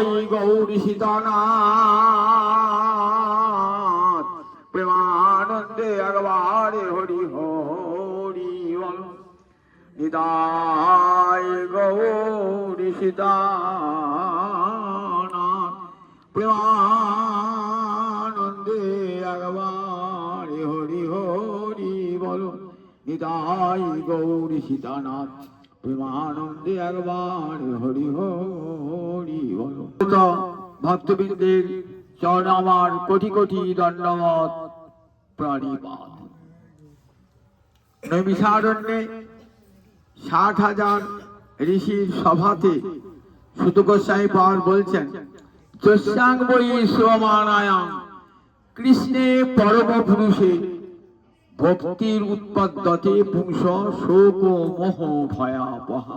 নিতাই গৌরী সীতানাথ প্রেমানন্দে একবারে হরি হরি বল। নিতাই গৌরী সীতানাথ প্রেমানন্দে একবারে হরি হরি বল। নিতাই গৌরী সীতানাথ প্রেমানন্দে একবার হরি হরি বল। ভক্তবৃন্দের চরণ আমার কোটি কোটি দণ্ডবত প্রণিপাত। নৈমিষারণ্যে 60,000 ঋষির সভাতে সুত গোস্বামী পাদ বলছেন, যস্যাং বৈ সোমানায়াং কৃষ্ণে পরম পুরুষে ভক্তির উৎপদ্যতে পুংস শোক মোহ ভয়াবহ।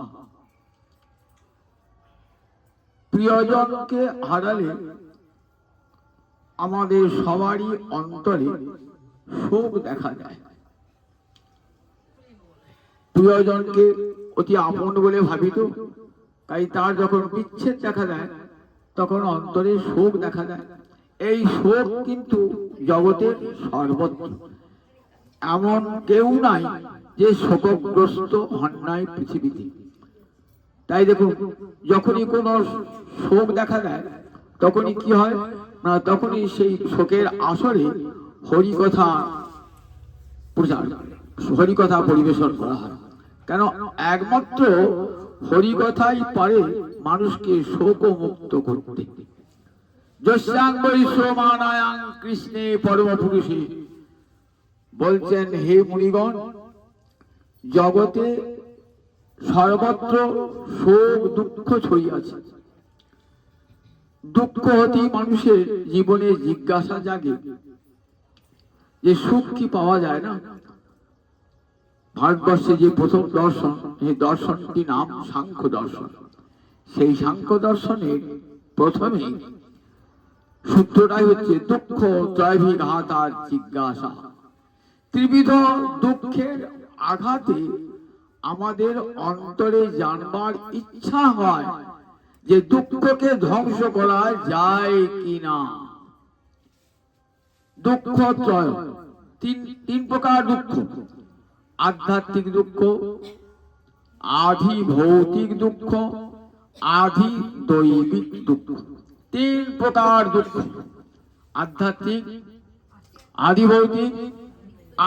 প্রিয়জনকে হারালে আমাদের সবারই অন্তরে শোক দেখা যায়। প্রিয়জনকে অতি আপন বলে ভাবিত, তাই তার যখন বিচ্ছেদ দেখা যায় তখন অন্তরে শোক দেখা যায়। এই শোক কিন্তু জগতের সর্বত্র, এমন কেউ নাই যে শোকগ্রস্ত হন নাই পৃথিবীতে। তাই দেখুন, যখনই কোনো শোক দেখা দেয় তখনই কি হয় না, তখনই সেই শোকের আসরে হরিকথা প্রচার, হরিকথা পরিবেশন করা হয়। কেন, একমাত্র হরিকথাই পারে মানুষকে শোক মুক্ত করতে। যস্যাং বৈ সোমানায়াং কৃষ্ণে পরম পুরুষে বলছেন, হে মুনিগণ, জগতে সর্বত্র শোক দুঃখ ছড়িয়াছে। দুঃখ হতেই মানুষের জীবনে জিজ্ঞাসা জাগে যে সুখ কি পাওয়া যায় না। ভারতবর্ষে যে প্রথম দর্শন, এই দর্শনটি নাম সাংখ্য দর্শন। সেই সাংখ্য দর্শনের প্রথমে সূত্রটাই হচ্ছে দুঃখ ত্রয়ভিঘাতার জিজ্ঞাসা। ত্রিবিধ দুঃখের আঘাতে আমাদের অন্তরে জানবার ইচ্ছা হয় যে দুঃখকে ধ্বংস করা যায় কিনা। দুঃখ ত্রয়, তিন প্রকার দুঃখ: আধ্যাত্মিক দুঃখ, আধি ভৌতিক দুঃখ, আধি দৈবিক দুঃখ। তিন প্রকার দুঃখ: আধ্যাত্মিক, আধি ভৌতিক,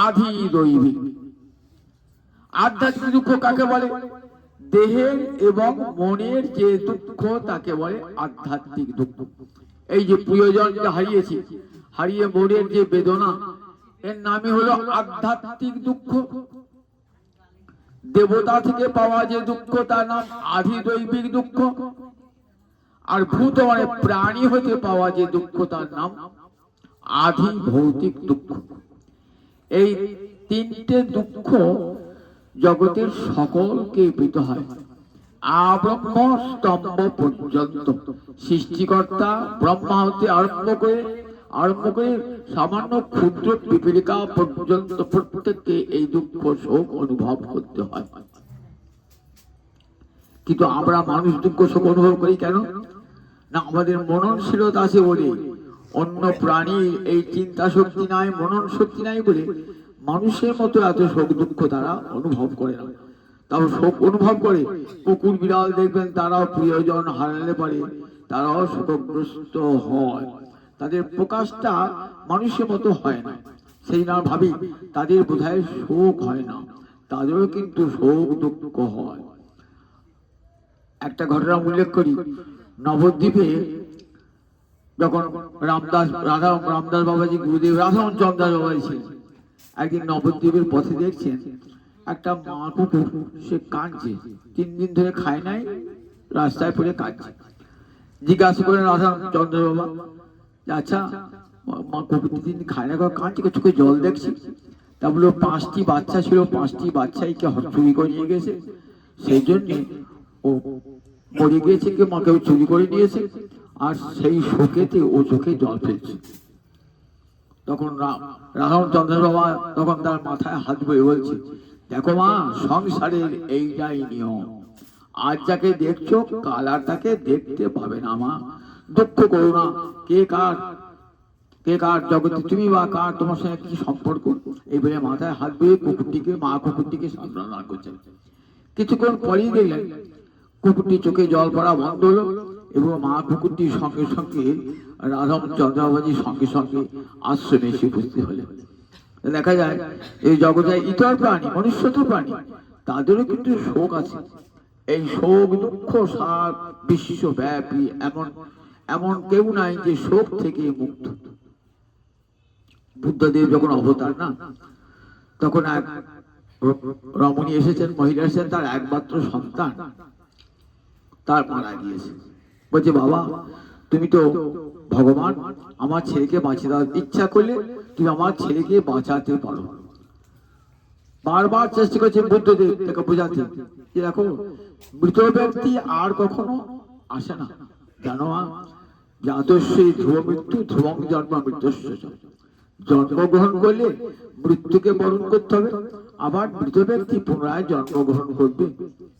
আধি দৈবিক। আধ্যাত্মিক দুঃখ কাকে বলে? দেহের এবং মনের যে দুঃখ তাকে বলে আধ্যাত্মিক দুঃখ। এই যে প্রিয়জনকে হারিয়েছি, হারিয়ে মনের যে বেদনা, এর নামই হলো আধ্যাত্মিক দুঃখ। দেবতা থেকে পাওয়া যে দুঃখ তার নাম আধি দৈবিক দুঃখ। আর ভূত মানে প্রাণী হতে পাওয়া যে দুঃখ তার নাম আধি ভৌতিক দুঃখ। এই তিনটে দুঃখ জগতের সকলকে পেতে হয়। আব্রহ্ম স্তম্ভ পর্যন্ত সৃষ্টিকর্তা ব্রহ্মা হতে আরম্ভ করে সামান্য ক্ষুদ্র পিপীলিকা পর্যন্ত প্রত্যেককে এই দুঃখ শোক অনুভব করতে হয়। কিন্তু আমরা মানুষ দুঃখ শোক অনুভব করি কেন না? আমাদের মননশীলতা আছে বলে। অন্য প্রাণীর এই চিন্তা শক্তি নাই, মনন শক্তি নাই বলে মানুষের মতো এত শোক দুঃখ তারা অনুভব করে না। তাও শোক অনুভব করে। কুকুর বিড়াল দেখবেন, তারাও প্রিয়জন হারালে পারে তারাও শোকগ্রস্ত হয়। তাদের প্রকাশটা মানুষের মতো হয় না। সেই না ভাবি তাদের বোধহয় শোক হয় না, তাদেরও কিন্তু শোক দুঃখ হয়। একটা ঘটনা উল্লেখ করি। নবদ্বীপে যখন রামদাস বাবাজি, গুরুদেব রাধারমণ চন্দ্রদাস বাবাজি ছিলেন, একদিন নবদ্বীপের পথে দেখছেন একটা মা কুকুর, সে কাঁদছে। 3 দিন ধরে খায় নাই, রাস্তায় পড়ে কাঁদছে। জিজ্ঞাসা করেন রাধারমণ চন্দ্র বাবা, আচ্ছা মা কুকুর 3 দিন খায় না, কাঁদছে, চোখে জল দেখছি। তা বললো 5টি বাচ্চা ছিল, 5টি বাচ্চাই কে চুরি করে নিয়ে গেছে, সেই জন্যে ও মরে গিয়েছে, কে মাকেও চুরি করে নিয়েছে, আর সেই শোকেতে ও চোখে জল ফেলছে। তখন রাধারমণ চন্দ্র বাবা তখন তার মাথায় হাত বয়ে বলছে, দেখো মা, সংসারের এইটাই নিয়ম। আজ যাকে দেখছো কাল আর তাকে দেখতে পাবে না। মা দুঃখ করো না। কে কার জগতে, তুমি বা কার, তোমার সঙ্গে কি সম্পর্ক? এই বলে মাথায় হাত দিয়ে কুকুরটিকে সান্ত্বনা করছেন। কিছুক্ষণ পরেই দেখলেন কুকুরটি চোখে জল পড়া বন্ধ হলো এবং মা কুকুরটির সঙ্গে সঙ্গে রাধম চন্দ্রাবাজির সঙ্গে সঙ্গে আশ্রমে এসে উপস্থিত হলেন। দেখা যায় এই জগতে ইতর প্রাণী, মনুষ্যত প্রাণী, তাদেরও কিন্তু শোক আছে। এই শোক দুঃখ সারা বিশ্বব্যাপী এমন কেউ নাই যে শোক থেকে মুক্ত। বুদ্ধদেব যখন অবতার না, তখন এক রমণী এসেছেন, মহিলা এসেছেন, তার একমাত্র সন্তান তার মারা গিয়েছে। বলছে, বাবা তুমি তো ভগবান, আমার ছেলেকে বাঁচিয়ে দেওয়ার ইচ্ছা করলে তুমি আমার ছেলেকে বাঁচাতে পারো। বারবার চেষ্টা করছে বুদ্ধদেব তাকে বোঝাতে যে দেখো, মৃত ব্যক্তি আর কখনো আসে না, জানো জাতস্যই ধ্রুব মৃত্যু ধ্রুবং জন্ম মৃত্যুস্য। জন্মগ্রহণ করলে মৃত্যুকে বরণ করতে হবে, আবার মৃত ব্যক্তি পুনরায় জন্মগ্রহণ করবে,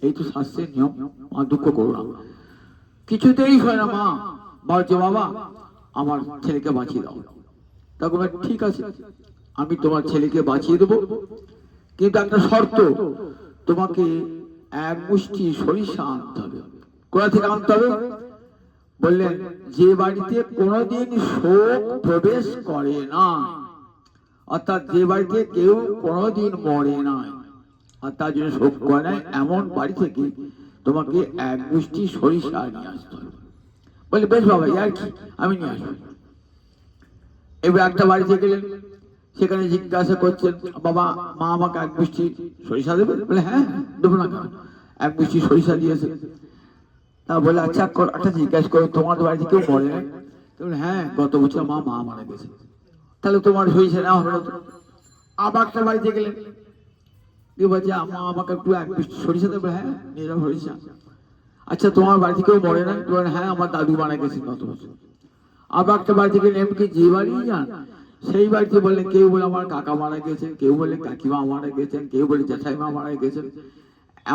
এই তো শাস্ত্রের নিয়ম। মা দুঃখ করো না। কিছুতেই হয় না মা। বলছে, বাবা আমার ছেলেকে বাঁচিয়ে দাও। তখন ঠিক আছে, আমি তোমার ছেলেকে বাঁচিয়ে দেবো, কিন্তু একটা শর্ত, তোমাকে এক মুষ্টি সরিষা আনতে হবে। কোথা থেকে আনতে হবে? বললেন, যে বাড়িতে কোনোদিন শোক প্রবেশ করে না, অর্থাৎ যে বাড়িতে কেউ কোনোদিন মরে নাই আর তার জন্য শোক করে নাই, এমন বাড়ি থেকে তোমাকে এক মুষ্টি সরিষা নিয়ে আসতে হবে। বলে, বেশ বাবা, আর কি, আমি নিয়ে আসবো। এবার একটা বাড়িতে গেলেন, সেখানে জিজ্ঞাসা করছেন, বাবা মা আমাকে এক মুষ্টি সরিষা দেবে? বলে, হ্যাঁ দেবো না কেন, এক মুষ্টি সরিষা দিয়েছে। তা বলে, আচ্ছা একটা জিজ্ঞাসা করো, তোমার বাড়িতে কেউ মরে নাই? হ্যাঁ, গত বছর মা মারা গেছে। তাহলে তোমার সরিষা নেওয়া হবে না তো? আবার একটা বাড়িতে গেলেন, বলছে, মা আমাকে একটু এক মুষ্টি সরিষা দেবে? হ্যাঁ নিয়ে যাও সরিষা। আচ্ছা তোমার বাড়িতে কেউ মরে নাই? হ্যাঁ, আমার দাদু মারা গেছে গত বছর। আবার একটা বাড়িতে গেলে, এমনকি যে বাড়ি যান সেই বাড়িতে বললেন, কেউ বলে আমার কাকা মারা গেছেন, কেউ বলে কাকিমা মারা গেছেন, কেউ বলে জ্যাঠাইমা মারা গেছেন।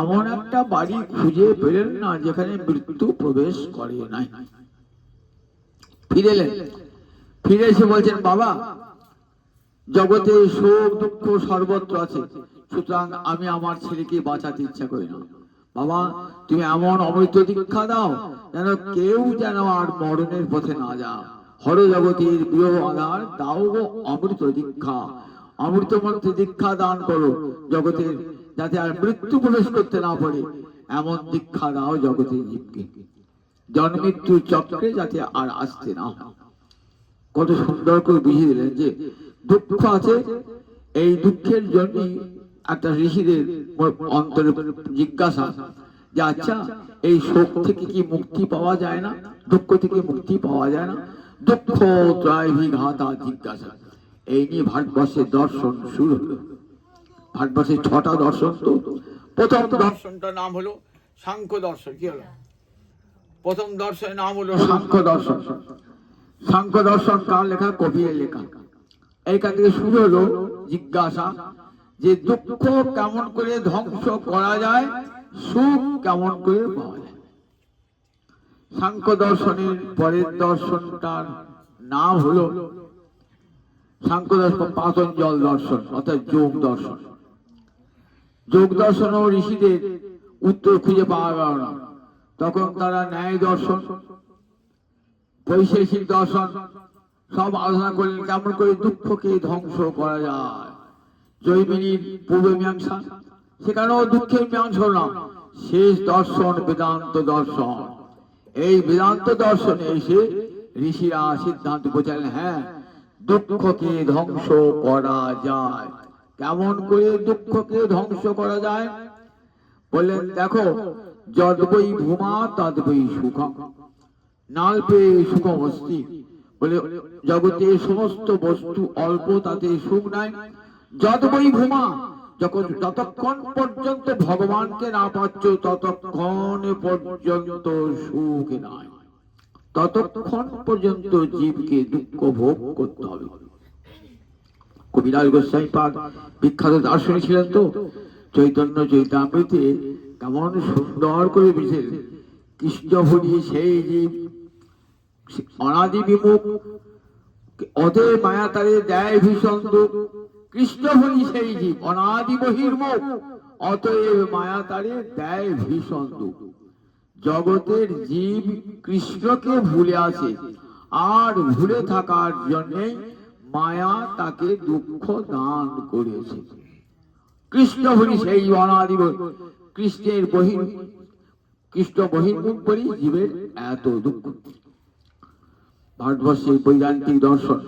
এমন একটা বাড়ি খুঁজে পেলেন না যেখানে মৃত্যু প্রবেশ করে নাই। ফিরে এসে বলছেন, বাবা জগতে শোক দুঃখ সর্বত্র আছে, সুতরাং আমি আমার ছেলেকে বাঁচাতে ইচ্ছা করি না। বাবা তুমি এমন অমৃত দীক্ষা দাও যেন কেউ যেন আর মরণের পথে না যায়। হর জগতের প্রিয় আধার দাও গো অমৃত দীক্ষা। অমৃত মন্ত্রে দীক্ষা দান করো জগতের, যাতে আর মৃত্যু প্রবেশ করতে না পারে, এমন দীক্ষা দাও জগতের জীবকে, জন্মমৃত্যুর চক্রে যাতে আর আসতে না হয়। কত সুন্দর করে বুঝিয়ে দিলেন যে দুঃখ আছে, এই দুঃখের জন্য একটা ঋষিদের অন্তরে জিজ্ঞাসা যে আচ্ছা এই শোক থেকে কি মুক্তি পাওয়া যায় না, দুঃখ থেকে মুক্তি পাওয়া যায় না? দুঃখ ত্রয় বিঘাতা জিজ্ঞাসা, এই নিয়ে ভারতবর্ষের দর্শন শুরু হলো। ভারতবর্ষের 6টা দর্শন। তো প্রথম দর্শনটার নাম হলো সাংখ্য দর্শন। কি হলো? প্রথম দর্শনের নাম হলো সাংখ্য দর্শন। সাংখ্য দর্শন কার লেখা? কবির লেখা। এইখান থেকে শুরু হলো জিজ্ঞাসা যে দুঃখ কেমন করে ধ্বংস করা যায়, সুখ কেমন করে পাওয়া যায়। সাংখ্য দর্শনের পরের দর্শনটার নাম হলো সাংখ্য দর্শন পাতঞ্জল দর্শন, অর্থাৎ যোগ দর্শন। যোগ দর্শন ও ঋষিদের উত্তর খুঁজে পাওয়া গেল না, তখন তারা ন্যায় দর্শন, বৈশেষিক দর্শন সব আলোচনা করলেন কেমন করে দুঃখকে ধ্বংস করা যায়। জৈমিনীর পূর্ব মীমাংসা, সেখানেও দুঃখের মীমাংসা না, শেষ দর্শন বেদান্ত দর্শন। এই বেদান্ত দর্শনে এসে ঋষিরা সিদ্ধান্ত বোঝালেন, হ্যাঁ দুঃখকে ধ্বংস করা যায়। কেমন করে দুঃখকে ধ্বংস করা যায়? বললেন, দেখো যদ্বৈ ভূমা তদ্বৈ সুখম নাল্পে সুখম অস্তি। বলে জগতে সমস্ত বস্তু অল্প, তাতে সুখ নাই। যদ্বৈ ভূমা, যতক্ষণ পর্যন্ত ভগবানকে না পাচ্ছ ততক্ষণ পর্যন্ত সুখ নাই, ততক্ষণ পর্যন্ত জীবকে দুঃখ ভোগ করতে হবে। কবিরাজ গোস্বামী পাদ বিখ্যাত দার্শনিক ছিলেন। তো চৈতন্য চৈতামৃতে কেমন সুন্দর করে বিশেষ কৃষ্ণ ভরি সেই জীব অনাদি বিমুখ, অতএব মায়া তারে দেয় ভীষণ দুঃখ। কৃষ্ণ ভরি সেই জীব অনাদি বহির্মুখ, অতএব মায়া তারে দেয় ভীষণ দুঃখ। জগতের জীব কৃষ্ণকে ভুলে আছে, আর ভুলে থাকার জন্যে মায়া তাকে দুঃখ দান করেছে। কৃষ্ণ ভরি সেই অনাদি কৃষ্ণের কৃষ্ণ বহির্মুখ বলি জীবের এত দুঃখ। ভারতবর্ষের বৈদান্তিক দর্শন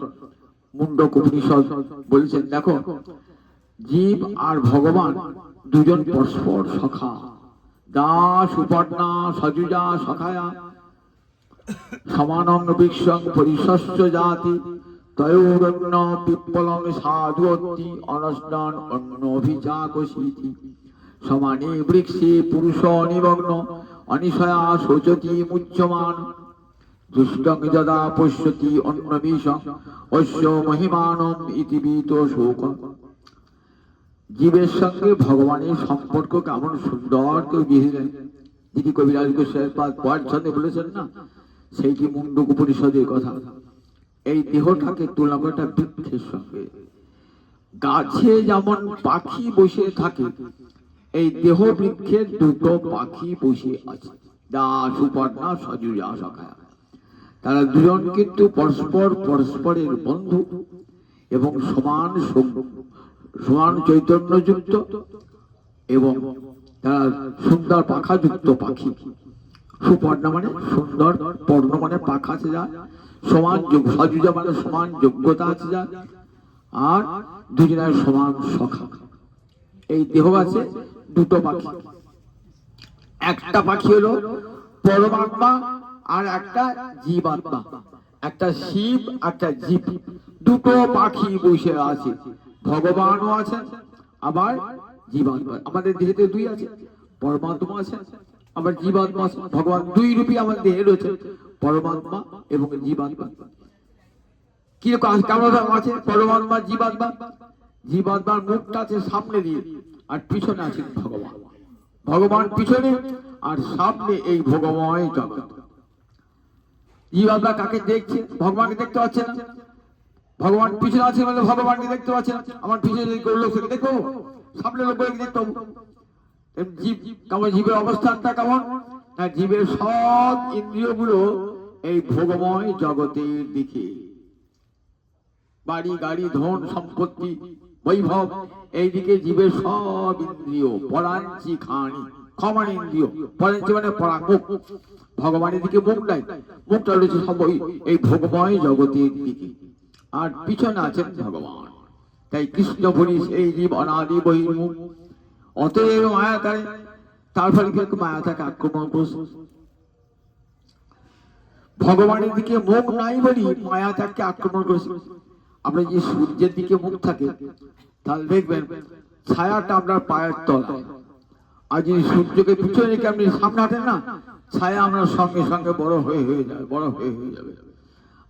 মুন্ডক উপনিষদ বলেছেন, দেখো জীব আর ভগবান দুজন পরস্পর সখা। দাস উপর্ণা সজুজা সখায়া সমানং বৃক্ষং পরিশস্য জাতি তয়োরণ্য পিপ্পলং সাধুবত্তি অনস্নান অন্য অভিচাকশীতি সমানে বৃক্ষে পুরুষ নিমগ্ন অনিশয়া শোচতি মুচ্যমান দুষ্টং যদা পশ্যতি অন্নবিষং অস্য মহিমানম ইতি বীত শোক। জীবের সঙ্গে ভগবানের সম্পর্ক কেমন সুন্দর কেউ বুঝলেন, যিনি কবিরাজ গোস্বামীপাদ পর ছন্দে বলেছেন না, সেইটি মুন্ডক উপনিষদের কথা। এই দেহটাকে তুলনা করে একটা বৃক্ষের সঙ্গে। গাছে যেমন পাখি বসে থাকে, এই দেহ বৃক্ষের দুটো পাখি বসে আছে, দাস উপর্ণা সজুজা সখায়া। তারা দুজন কিন্তু পরস্পরের বন্ধু এবং সমান চৈতন্যযুক্ত, এবং তারা সুন্দর পাখাযুক্ত পাখি। সুপর্ণা মানে সুন্দর, পর্ণ মানে পাখা আছে যা, সমান সজুজা মানে সমান যোগ্যতা আছে যা, আর দুজনের সমান সখা। এই দেহ আছে দুটো পাখি, একটা পাখি হলো পরমাত্মা আর একটা জীবাত্মা, একটা শিব একটা জীব। দুটো পাখি বসে আছে, ভগবানও আছেন আবার জীবাত্মা। আমাদের দেহেতে দুই আছে, পরমাত্মা আছেন আবার জীবাত্মা আছেন। ভগবান দুই রূপী আমাদের দেহে রয়েছে, পরমাত্মা এবং জীবাত্মা। কিরকম কেমন আছে পরমাত্মা জীবাত্মা? জীবাত্মার মুখটা আছে সামনে দিয়ে, আর পিছনে আছেন ভগবান। ভগবান পিছনে আর সামনে এই ভগময় জগৎ। জীবাত্মা কাকে দেখছে? ভগবানকে দেখতে পাচ্ছে না। ভগবান পিছনে আছে বলে ভগবানকে দেখতে পাচ্ছে না। আমার পিছনে লোককে দেখবো, সামনে লোককে দেখতে পাবো। জীব কেমন, জীবের অবস্থানটা কেমন না, জীবের সব ইন্দ্রিয় গুলো এই ভোগময় জগতের দিকে। বাড়ি গাড়ি ধন সম্পত্তি বৈভব, এইদিকে জীবের সব ইন্দ্রিয়। পরাঞ্চি খানি ক্ষমান ইন্দ্রিয়, পরাঞ্চি মানে পরা মুখ। ভগবানের দিকে মুখ নাই, মুখটা রয়েছে সব এই ভোগময় জগতের দিকে, আর পিছনে আছেন ভগবান। তাই কৃষ্ণ বলি সেই জীব অনাদি বহির্মুখ, অতএব মায়া তাই, তার ফলে কি মায়া তাকে আক্রমণ করছে। ভগবানের দিকে মুখ নাই বলি মায়া তাকে আক্রমণ করেছে। আপনার যে সূর্যের দিকে মুখ থাকে, তাহলে দেখবেন ছায়াটা আপনার পায়ের তলায়। আর যদি সূর্যকে পিছনে রেখে আপনি সামনে হাঁটেন না, ছায়া আপনার সঙ্গে সঙ্গে বড় হয়ে যাবে, বড় হয়ে যাবে।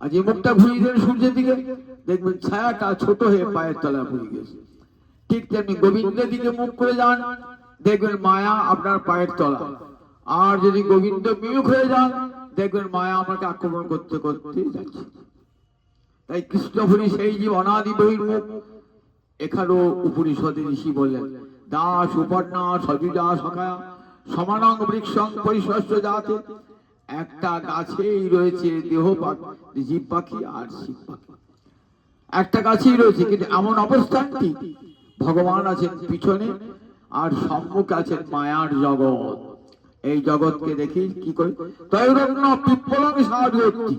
আর যে মুখটা ঘুরিয়ে দেন সূর্যের দিকে, দেখবেন ছায়াটা ছোট হয়ে পায়ের তলায় পড়ে গেছে। ঠিক তেমনি গোবিন্দের দিকে মুখ করে যান, দেখবেন মায়া আপনার পায়ের তলা। আর যদি গোবিন্দ বিমুখ হয়ে যান, দেখবেন মায়া আপনাকে আক্রমণ করতে করতে যাচ্ছে। তাই কৃষ্ণ বলি সেই জীব অনাদি বহির্মুখ। এখানেও উপনিষদে ঋষি বললেন, দাস উপর্ণা সজুজা সখায়া সমানং বৃক্ষং পরিশস্য জাতে। একটা গাছেই রয়েছে দেহ পাখি, জীব পাখি আর শিব পাখি। একটা গাছেই রয়েছে, কিন্তু এমন অবস্থানটি ভগবান আছেন পিছনে আর সম্মুখে আছেন মায়ার জগৎ। এই জগৎকে দেখি কি করে, তয়োরণ্য পিপ্পলং সাধুবত্তি।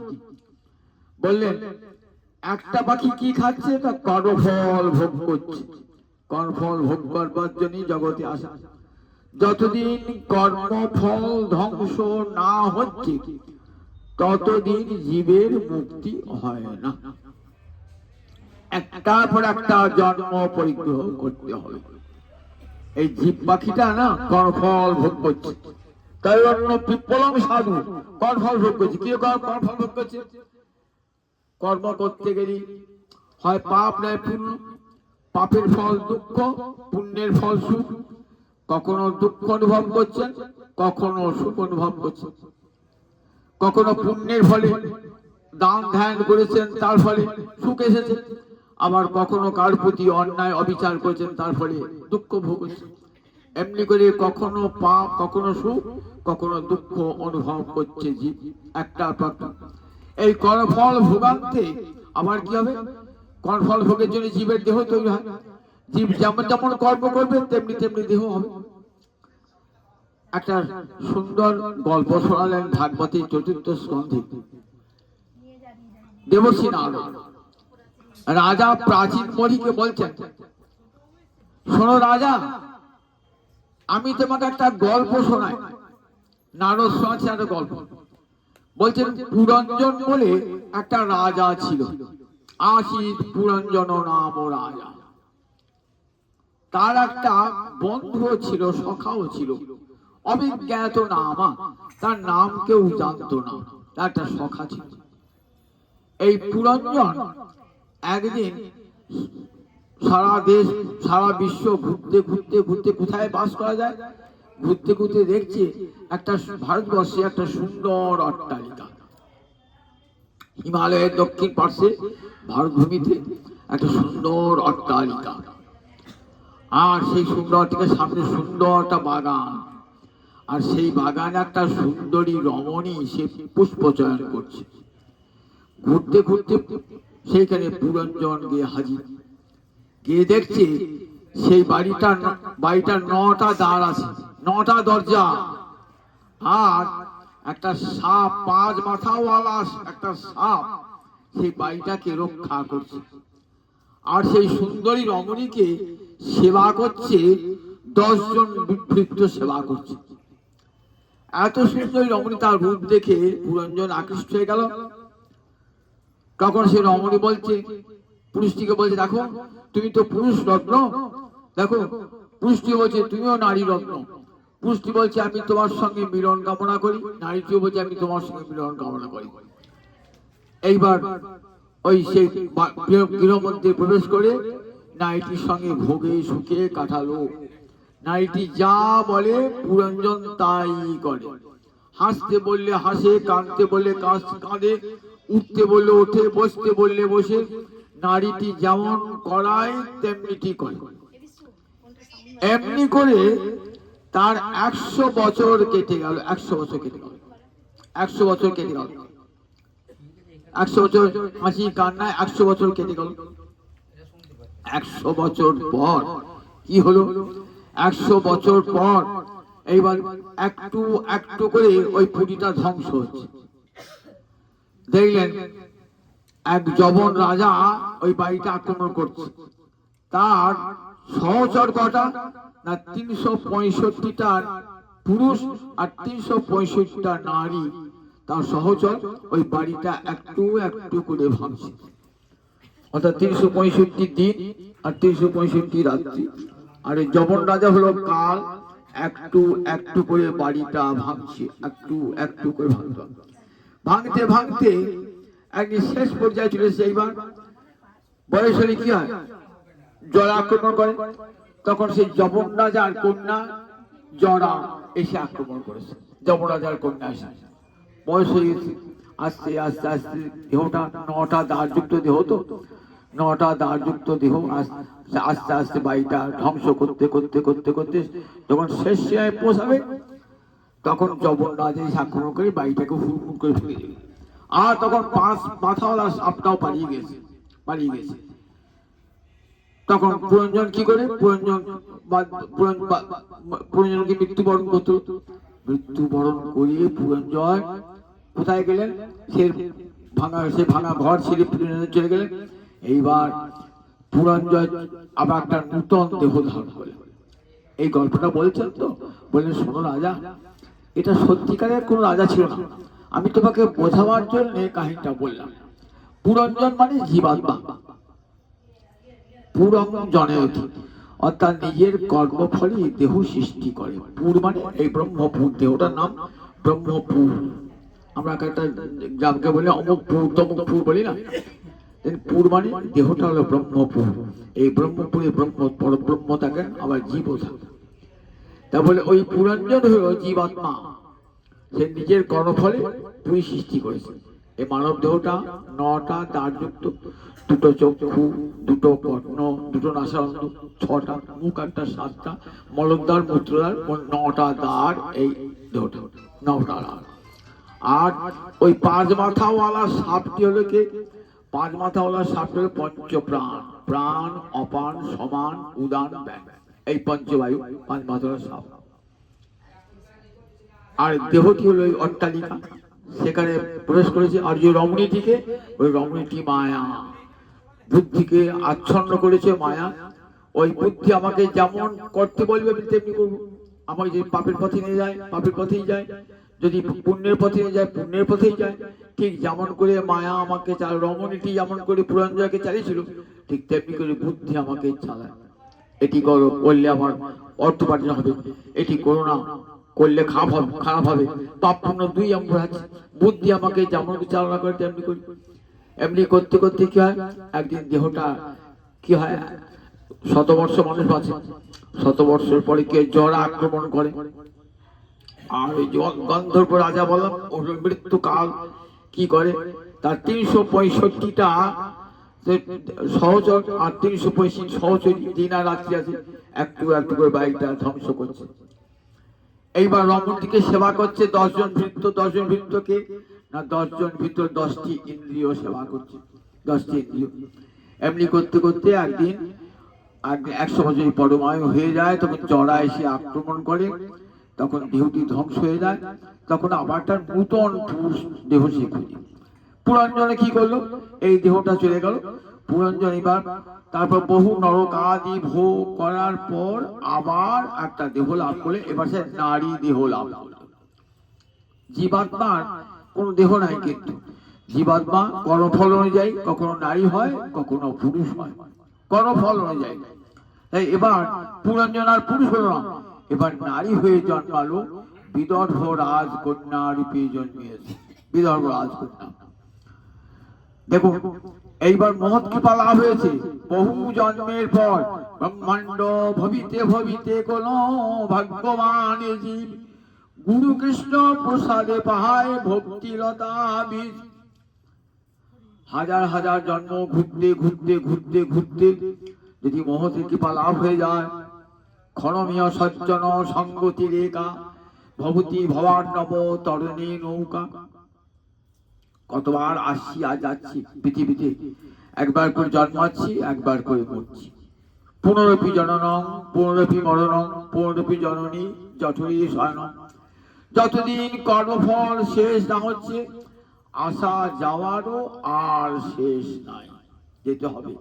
বললেন একটা পাখি কি খাচ্ছে, তা কর্মফল ভোগ করছে। কর্মফল ভোগ করবার জন্যই জগতে আসা। যতদিন কর্মফল ধ্বংস না হচ্ছে, ততদিন জীবের মুক্তি হয় না। একটার পর একটা জন্ম পরিগ্রহ করতে হবে। এই জীব পাখিটা না কর্মফল ভোগ করছে। তাই অন্য পিপ্পলং সাধু কর্মফল ভোগ করছে। কি কর্মফল ভোগ করছে? কর্ম করতে গেলে হয় পাপ নয় পুণ্য, পাপের ফল দুঃখ, পুণ্যের ফল সুখ। কখনো দুঃখ অনুভব করছেন, কখনো সুখ অনুভব করছেন। কখনো পুণ্যের ফলে দান ধ্যান করেছেন, তার ফলে সুখ এসেছে, আবার কখনো কার প্রতি অন্যায় অবিচার করেছেন, তার ফলে দুঃখ ভোগেছেন। এমনি করে কখনো পাপ, কখনো সুখ, কখনো দুঃখ অনুভব করছে জীব একটা প্রকার। এই কর্মফল ভোগান্তে আবার কি হবে? কর্মফল ভোগের জন্য জীবের দেহ তৈরি হয়। জীব যেমন যেমন কর্ম করবে তেমনি তেমনি দেহ হবে। একটা সুন্দর গল্প শোনালেন ভাগবতের ৪র্থ স্কন্ধে। দেবর্ষি নারদ রাজা প্রাচীন মণিকে বলছেন, শোনো রাজা, আমি তোমাকে একটা গল্প শোনাই। নারদ শোনাচ্ছে একটা গল্প। বলছেন, পুরঞ্জন বলে একটা রাজা ছিল। আশিত পুরঞ্জন নাম রাজা। তার একটা বন্ধু ছিল, সখাও ছিল, অবিজ্ঞাত নামা। তার নাম কেউ জানত না। তার একটা সখা ছিল। এই পুরঞ্জন একদিন সারা দেশ সারা বিশ্ব ঘুরতে ঘুরতে ঘুরতে কোথায় বাস করা যায়, ঘুরতে ঘুরতে দেখছে একটা ভারতবর্ষে একটা সুন্দর অট্টালিকা। হিমালয়ের দক্ষিণ পার্শ্বে ভারতভূমিতে একটা সুন্দর অট্টালিকা। আর সেই সুন্দর থেকে সামনে সুন্দর একটা বাগান। আর সেই বাগানে একটা সুন্দরী রমণী সে পুষ্প চয়ন করছে। ঘুরতে ঘুরতে সেইখানে পুরঞ্জন গিয়ে হাজির। গিয়ে দেখছে সেই বাড়িটার 9টা দ্বার আছে, 9টা দরজা। আর একটা সাপ, 5 মাথাওয়ালা একটা সাপ সেই বাড়িটাকে রক্ষা করছে। আর সেই সুন্দরী রমণীকে সেবা করছে 10 জন বিভৃত সেবা করছে। এত সুন্দরী রমণী, তার রূপ দেখে পুরঞ্জন আকৃষ্ট হয়ে গেল। তখন সে রমণী বলছে, পুরুষটিকে বলছে, দেখো তুমি তো পুরুষ রত্ন, দেখো। পুরুষটি বলছে, তুমিও নারী রত্ন। পুরুষটি বলছে, আমি তোমার সঙ্গে মিলন কামনা করি। নারীটিও বলছে, আমি তোমার সঙ্গে মিলন কামনা করি। এইবার ওই সেই গৃহমধ্যে প্রবেশ করে নারীটির সঙ্গে ভোগে সুখে কাটালো। নারীটি যা বলে পুরঞ্জন তাই করে। হাসতে বললে হাসে, কাঁদতে বললে কাঁদে, উঠতে বললে ওঠে, বসতে বললে বসে। নারীটি যেমন করায় তেমনিটি করে। এমনি করে তার 100 বছর কেটে গেল। 100 বছর কেটে গেল। 100 বছর কেটে গেল। 100 বছর হাসি কান্নায় 100 বছর কেটে গেল। 100 বছর পর কি হলো? 100 বছর পর এইবার একটু একটু করে ওই পুরীটা ধ্বংস হচ্ছে। দেখলেন এক জবন রাজা ওই বাড়িটা আক্রমণ করছে। তার সহচর কটা না, 365টা পুরুষ আর 365টা নারী তার সহচর ওই বাড়িটা একটু একটু করে ভাঙছে। অর্থাৎ 365 দিন আর 365 রাত্রি। আর এই জবন রাজা হলো কাল, একটু একটু করে বাড়িটা ভাঙছে, একটু একটু করে ভাঙতে ভাঙতে একদিন শেষ পর্যায়ে চলে এসেছে। এইবার বয়স হলে কি হয়, জরা আক্রমণ করে। তখন সেই জবন রাজার কন্যা জরা এসে আক্রমণ করেছে। জবন রাজার কন্যা এসে বয়স হয়ে গেছে। আস্তে আস্তে আস্তে দেহটা 9টা দ্বারযুক্ত দেহ, তো 9টা দ্বারযুক্ত দেহ আস্তে আস্তে বাড়িটা ধ্বংস করতে করতে করতে করতে যখন শেষ সময় পৌঁছাবে, তখন জবন রাজা এসে আক্রমণ করে বাড়িটাকে হুড়মুড় করে ফেলে দেবে। আর তখন 5 মাথাওয়ালা সাপটাও পালিয়ে গেছে। তখন পুরঞ্জন কি করে, পুরঞ্জনকে মৃত্যুবরণ করতো। মৃত্যুবরণ করিয়ে পুরঞ্জন কোথায় গেলেন? সে ভাঙা ঘর ছেড়ে পুরঞ্জন চলে গেলেন। এইবার পুরঞ্জন আবার একটা নূতন দেহ ধারণ করলেন। এই গল্পটা বলছেন তো, বললেন, শোনো রাজা, এটা সত্যিকারের কোন রাজা ছিল না, আমি তোমাকে বোঝাবার জন্য কাহিনীটা বললাম। পুরঞ্জন মানে জীবাত্মা, পুরঞ্জনেতি, অর্থাৎ নিজের কর্মফলই দেহ সৃষ্টি করে। পুর মানে এই ব্রহ্মপুর, দেহটার নাম ব্রহ্মপুর। আমরা একটা গ্রামকে বলি অমুক পুর তমুক পুর বলি না, পুর মানে দেহটা হলো ব্রহ্মপুর। এই ব্রহ্মপুরে ব্রহ্ম পরব্রহ্ম থাকেন, আবার জীবও থাকেন। তা বলে ওই পুরঞ্জন হলো জীবাত্মা, সে নিজের কর্মফলে তুই সৃষ্টি করেছে। এই মানব দেহটা 9টা দ্বারযুক্ত, 2টো চক্ষু, 2টো কর্ণ, 2টো নাসারন্ধ্র, 6টা মুখ, 8টা 7টা মলদ্বার, মূত্রদ্বার, 9টা দ্বার এই দেহটা, 9টা দ্বার। আর ওই 5 মাথাওয়ালা সাপটি হলো কে? 5 মাথাওয়ালা সাপটি হলো পঞ্চপ্রাণ, প্রাণ, অপান, সমান, উদান, ব্যান, এই পঞ্চবায়ু 5 মাথাওয়ালা সাপ। আর দেহটি হলো ওই অট্টালিকা, সেখানে প্রবেশ করেছে। আর যে রমণীটিকে, ওই রমণীটি মায়া, বুদ্ধিকে আচ্ছন্ন করেছে মায়া। ওই বুদ্ধি আমাকে যেমন করতে বলবে আমি তেমনি করবো। আমাকে যদি পাপের পথে নিয়ে যায় পাপের পথেই যায়, যদি পুণ্যের পথে নিয়ে যায় পুণ্যের পথেই যায়। ঠিক যেমন করে মায়া আমাকে রমণীটি যেমন করে পুরঞ্জয়কে চালিয়েছিল, ঠিক তেমনি করে বুদ্ধি আমাকে চালায়। এটি করো, করলে আমার অর্থোপার্জন হবে, এটি করো না করলে খারাপ হবে, পাপ পুণ্য 2 অঙ্গ আছে। বুদ্ধি আমাকে যেমন চালনা করে তেমনি করি। এমনি করতে করতে কি হয়, একদিন দেহটা কি হয়, 100 বর্ষ মানুষ বাঁচে, 100 বর্ষের পরে কে জ্বর আক্রমণ করে। আর ওই গন্ধর্ব রাজা বললাম, ওর মৃত্যুকাল কি করে, তার 365টা সহচর আর 365 সহচরী দিন আর রাত্রি আছে, একটু একটু করে বাড়িটা ধ্বংস করছে। এইবার রমণীকে সেবা করছে 10 জন ভৃত্য। 10 জন ভৃত্যকে না, 10 জন ভিতর 10টি ইন্দ্রিয় সেবা করছে, 10টি ইন্দ্রিয়। এমনি করতে করতে একদিন 100 বছর পরমায়ু হয়ে যায়, তখন জরা এসে আক্রমণ করে, তখন দেহটি ধ্বংস হয়ে যায়। তখন আবার তার নূতন পুরুষ দেহ সে খুঁজে। পুরঞ্জনে কি করলো, এই দেহটা চলে গেল। পুরঞ্জন এবার তারপর বহু নরক আদি ভোগ করার পর আবার একটা দেহ লাভ করে, এবার সে নারী দেহ লাভ করল। জীবাত্মার কোন দেহ নাই, কিন্তু জীবাত্মা কর্মফল অনুযায়ী কখনো নারী হয়, কখনো পুরুষ হয়, কর্মফল অনুযায়ী। তাই এবার পুরঞ্জন আর পুরুষ হলো না, এবার নারী হয়ে জন্মালো, বিদর্ভ রাজকন্যা রূপে জন্মিয়েছে, বিদর্ভ রাজকন্যা। দেখুন, এইবার মহৎ কৃপা লাভ হয়েছে বহু জন্মের পর। ব্রহ্মাণ্ড ভবিতে ভবিতে কোন ভাগ্যবান জীব গুরু কৃষ্ণ প্রসাদে পাহায় ভক্তিলতা বীজ। হাজার হাজার জন্ম ঘুরতে ঘুরতে ঘুরতে ঘুরতে যদি মহতের কৃপা লাভ হয়ে যায়, ক্ষণমীয় সজ্জন সঙ্গতি রেখা ভবতী ভবার্ণব তরণী নৌকা। কতবার আসছি আর যাচ্ছি পৃথিবীতে, একবার করে জন্মাচ্ছি, একবার করে মরছি। পুনরপি জননং পুনরপি মরণং পুনরপি জননী জঠরী শয়নং। যতদিন কর্মফল শেষ না হচ্ছে, আসা যাওয়ারও আর শেষ নাই, যেতে হবে।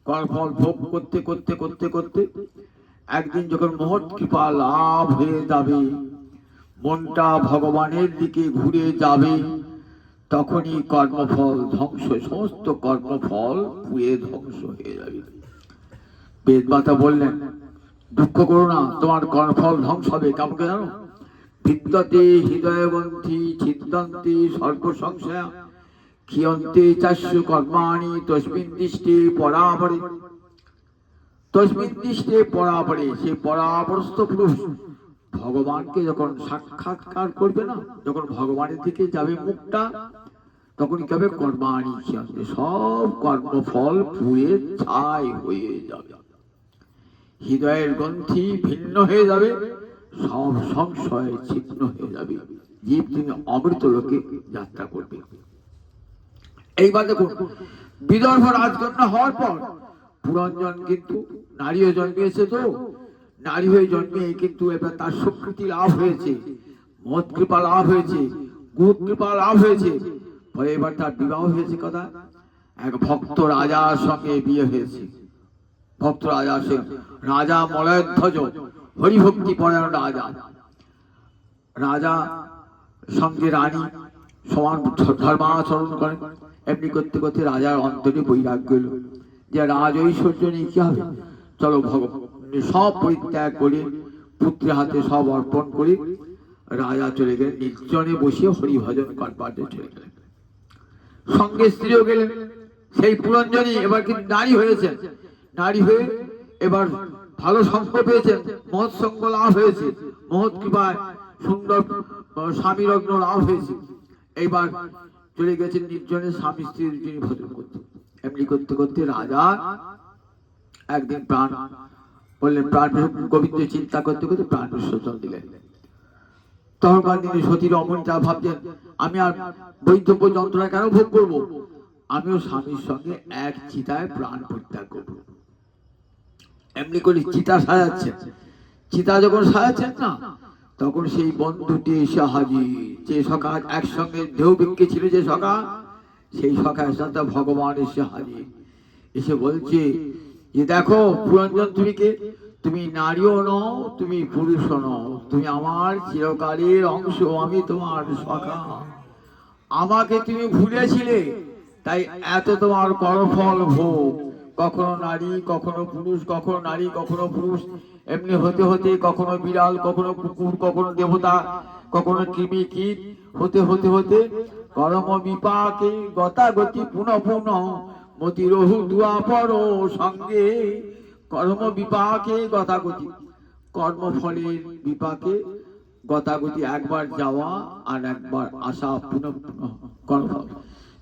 কর্মফল ভোগ করতে করতে করতে করতে একদিন যখন মহৎ কৃপা লাভ হয়ে যাবে, মনটা ভগবানের দিকে ঘুরে যাবে, তখনই কর্মফল ধ্বংস, সমস্ত কর্মফল পুড়ে ধ্বংস হয়ে যাবে। বেদমাতা বললেন, দুঃখ করো না, তোমার কর্মফল ধ্বংস হবে। কেমন জানো? বিদ্যতে হৃদয়বন্থী ছিদ্যন্তে সর্বসংশয়া ক্ষীয়ন্তে চাস্য কর্মাণি তস্মিন দৃষ্টে পরাপরে। তস্মিন দৃষ্টে পরাপরে, সে পরাপরস্থ পুরুষ ভগবানকে যখন সাক্ষাৎকার করবে না, যখন ভগবানের দিকে যাবে মুখটা, তখন কি হবে, কর্মাণি ক্ষীয়ন্তে, সব কর্মফল পুড়ে ছাই হয়ে যাবে। হৃদয়ের গ্রন্থি ভিন্ন হয়ে যাবে, সব সংশয় ছিন্ন হয়ে যাবে, জীব তুমি অমৃত লোকে যাত্রা করবে। এইবার দেখুন, বিদর্ভ রাজকন্যা হওয়ার পর পুরঞ্জন কিন্তু নারী হয়ে জন্মিয়েছে। তো নারী হয়ে জন্মে কিন্তু এবার তার স্বীকৃতি লাভ হয়েছে, মহৎ কৃপা লাভ হয়েছে, গুরু কৃপা লাভ হয়েছে। ফলে এবার তার বিবাহ হয়েছে। কথা, এক ভক্ত রাজার সঙ্গে বিয়ে হয়েছে। ভক্ত রাজা, সে রাজা মলয়ধ্বজ, হরিভক্তি পরায়ণ রাজা। রাজা সঙ্গে রানী সমান ধর্মাচরণ করেন। এমনি করতে করতে রাজার অন্তরে বৈরাগ্য এলো যে রাজ ঐশ্বর্য নিয়ে কি হবে, চলো ভগবান সব পরিত্যাগ করে পুত্রের হাতে সব অর্পণ করে রাজা চলে গেলেন, নির্জনে বসে হরিভজন করবার চলে গেলেন। সঙ্গে স্ত্রীও গেলেন। সেই পুরঞ্জনী এবার কিন্তু নারী হয়েছেন। নারী হয়ে এবার ভালো সঙ্গ পেয়েছেন, মহৎ সঙ্গ লাভ হয়েছে, মহৎ কৃপায় সুন্দর স্বামী রত্ন লাভ হয়েছে। এইবার চলে গেছেন নির্জনে স্বামী স্ত্রী দুজনই ভোজন করতে। এমনি করতে করতে রাজা একদিন প্রাণ বললেন, প্রাণ গোবিন্দ চিন্তা করতে করতে প্রাণ বিসর্জন দিলেন। তখনকার দিনে সতীর অমনিতা ভাবছেন, আমি আর বৈধব্য যন্ত্রণা কেন ভোগ করবো, আমিও স্বামীর সঙ্গে এক চিতায় প্রাণ পরিত্যাগ করবো। এমনি করে চিতা সাজাচ্ছেন। চিতা যখন সাজাচ্ছেন না, তখন সেই বন্ধুটি এসে হাজির। যে সখা একসঙ্গে দেহ বিক্রি ছিল, যে সখা, সেই সখার সাথে ভগবান এসে হাজির। এসে বলছে যে দেখো পুরঞ্জন, তুমি কে? তুমি নারীও নও, তুমি পুরুষও নও, তুমি আমার চিরকালের অংশ, আমি তোমার সখা। আমাকে তুমি ভুলেছিলে, তাই এত তোমার কর্মফল ভোগ। কখনো নারী, কখনো পুরুষ, কখনো নারী, কখনো পুরুষ, এমনি হতে হতে কখনো বিড়াল, কখনো কুকুর, কখনো দেবতা, কখনো কৃমি কীট, হতে হতে হতে কর্ম বিপাকে গতাগতি পুনঃ পুনঃ মতি রহু দুয়াপর সঙ্গে। কর্ম বিপাকে গতাগতি, কর্মফলের বিপাকে গতাগতি, একবার যাওয়া আর একবার আসা, পুনঃ পুনঃ কর্মফল।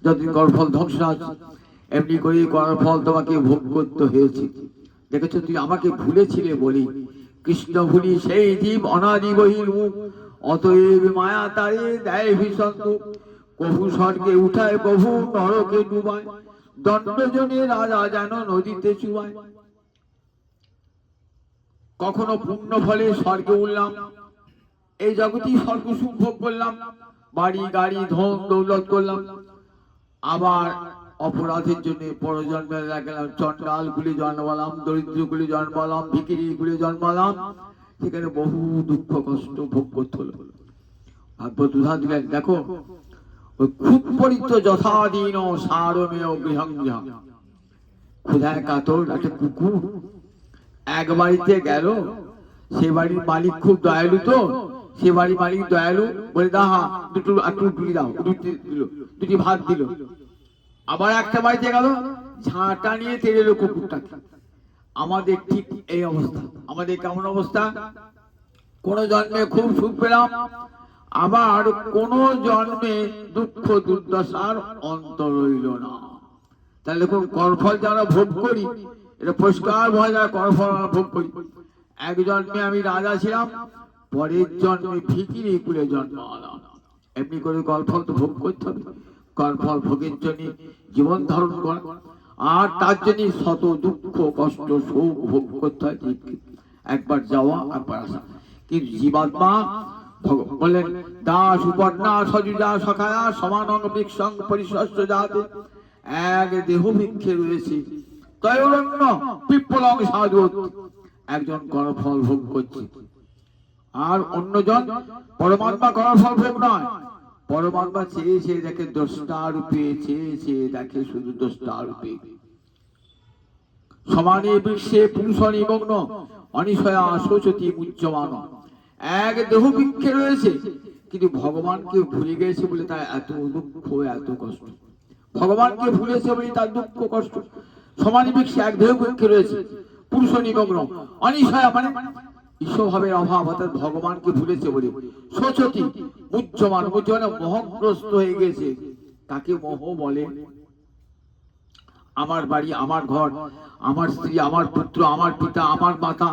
যতদিন কর্মফল ধ্বংস আছে, এমনি করে কর্মফল তোমাকে ভোগ করতে হয়েছে। দেখেছো, তুই আমাকে ভুলেছিলে বলি কৃষ্ণ ভুলি সেই জীব অনাদি বহির্মুখ, অতএব মায়া তারে দেয় ভীষণ দুঃখ। কভু স্বর্গে উঠায়, কভু নরকে ডুবায়, দণ্ডজনে রাজা যেন নদীতে চুবায়। কখনো পুণ্য ফলে স্বর্গে উঠলাম, এই জগতেই স্বর্গ সুখ ভোগ করলাম, বাড়ি গাড়ি ধন দৌলত করলাম। আবার অপরাধের জন্য পরজন্মে গেলাম, চন্ডাল গুলি জন্মালাম, দরিদ্র গুলি জন্মালাম, ভিকিরি গুলি জন্মালাম, সেখানে বহু দুঃখ কষ্ট ভোগ করতে হলো। ভাগবত উদাহরণ দিলেন, দেখো ওই খুব পরিত যথাধীন সারমেয় গৃহং গৃহং। ক্ষুধায় কাতর একটা কুকুর এক বাড়িতে গেল, সে বাড়ির মালিক খুব দয়ালু, তো সে বাড়ির মালিক দয়ালু বলে, দাহা দুটো রুটি দাও, দুটি ভাত দিল। আবার একটা বাড়িতে গেল, ঝাঁটা নিয়ে তেড়ে এলো কুকুরটাকে। আমাদের ঠিক এই অবস্থা। আমাদের কেমন অবস্থা? কোন জন্মে খুব সুখ পেলাম, আবার কোন জন্মে দুঃখ দুর্দশার অন্ত রইল না। তাহলে দেখুন, কর্মফল যারা ভোগ করি, এটা পরিষ্কার ভয়, যারা কর্মফল ভোগ করি। এক জন্মে আমি রাজা ছিলাম, পরের জন্মে ভিখিরি কুলে জন্মালাম। এমনি করে কর্মফল তো ভোগ করতে হবে। কর্মফল ভোগের জন্য জীবন ধারণ করা, আর তার জন্য শত দুঃখ কষ্ট শোক ভোগ করতে হয়। একবার যাওয়া, একবার আসা। কিন্তু জীবাত্মা বললেন, দাস উপর্ণা সজুজা সখায়া সমানং বৃক্ষং পরিশস্য যাতে। এক দেহ বৃক্ষে রয়েছে তয়োরণ্য পিপ্পলং সাধুত। একজন কর্মফল ভোগ করছে, আর অন্যজন পরমাত্মা কর্মফল ভোগ নয়। পরমাত্মা চেয়ে চেয়ে দেখে দ্রষ্টা রূপে, চেয়ে চেয়ে দেখে শুধু দ্রষ্টা রূপে। সমানে বিশ্বে পুরুষ নিমগ্ন অনিশয়া শোচতি মুচ্যমান। এক দেহ বৃক্ষে রয়েছে, কিন্তু ভগবানকে ভুলে গেছে বলে তার এত দুঃখ, এত কষ্ট। ভগবানকে ভুলেছে বলে তার দুঃখ কষ্ট। সমানে বৃক্ষে এক দেহ বৃক্ষে রয়েছে, পুরুষ নিমগ্ন অনিশয়া, মানে ঈশ্বরভাবের অভাব, অর্থাৎ ভগবানকে ভুলেছে বলে। শোচতি মুচ্যমান, মুচ্যমান মোহগ্রস্ত হয়ে গেছে। তাকে মোহ বলে। আমার বাড়ি, আমার ঘর, আমার স্ত্রী, আমার পুত্র, আমার পিতা, আমার মাতা,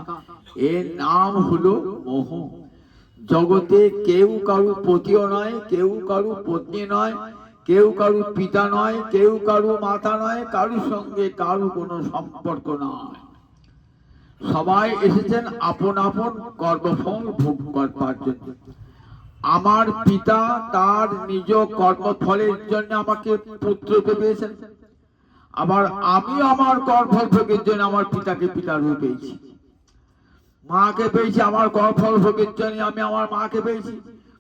এর নাম হলো মোহ। জগতে কেউ কারু পতিও নয়, কেউ কারু পত্নী নয়, কেউ কারু পিতা নয়, কেউ কারু মাতা নয়, কারুর সঙ্গে কারু কোনো সম্পর্ক নয়। সবাই এসেছেন আপন আপন কর্মফল ভোগ করবার জন্য। আমার পিতা তার নিজ কর্মফলের জন্য আমাকে পুত্রকে পেয়েছেন, আবার আমি আমার কর্মফল ভোগের জন্য আমার পিতাকে পিতার রূপে পেয়েছি। মাকে পেয়েছি আমার কর্মফল ভোগের জন্য, আমি আমার মাকে পেয়েছি।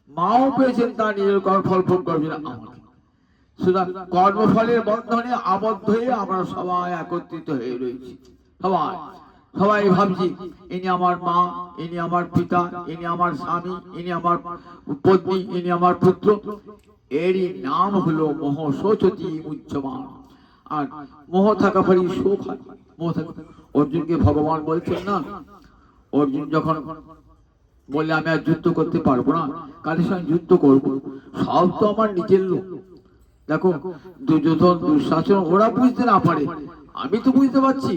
মাও পেয়েছেন তার নিজের কর্মফল ভোগ করবেন আমাকে। সুতরাং কর্মফলের বন্ধনে আবদ্ধ হয়ে আমরা সবাই একত্রিত হয়ে রয়েছি। সবাই ভাবছি, ইনি আমার মা, ইনি আমার পিতা, ইনি আমার স্বামী, ইনি আমার পত্নী, ইনি আমার পুত্র। এরই নাম হলো মোহ। শোচতি মুচ্যমান। আর মোহ থাকা পরে শোক হয়। মোহ থাকা, অর্জুনকে ভগবান বলছেন না, অর্জুন যখন বললে আমি আর যুদ্ধ করতে পারবো না, কাদের সঙ্গে যুদ্ধ করবো? সব তো আমার নিজের লোক। দেখো দুর্যোধন দুঃশাসন ওরা বুঝতে না পারে, আমি তো বুঝতে পারছি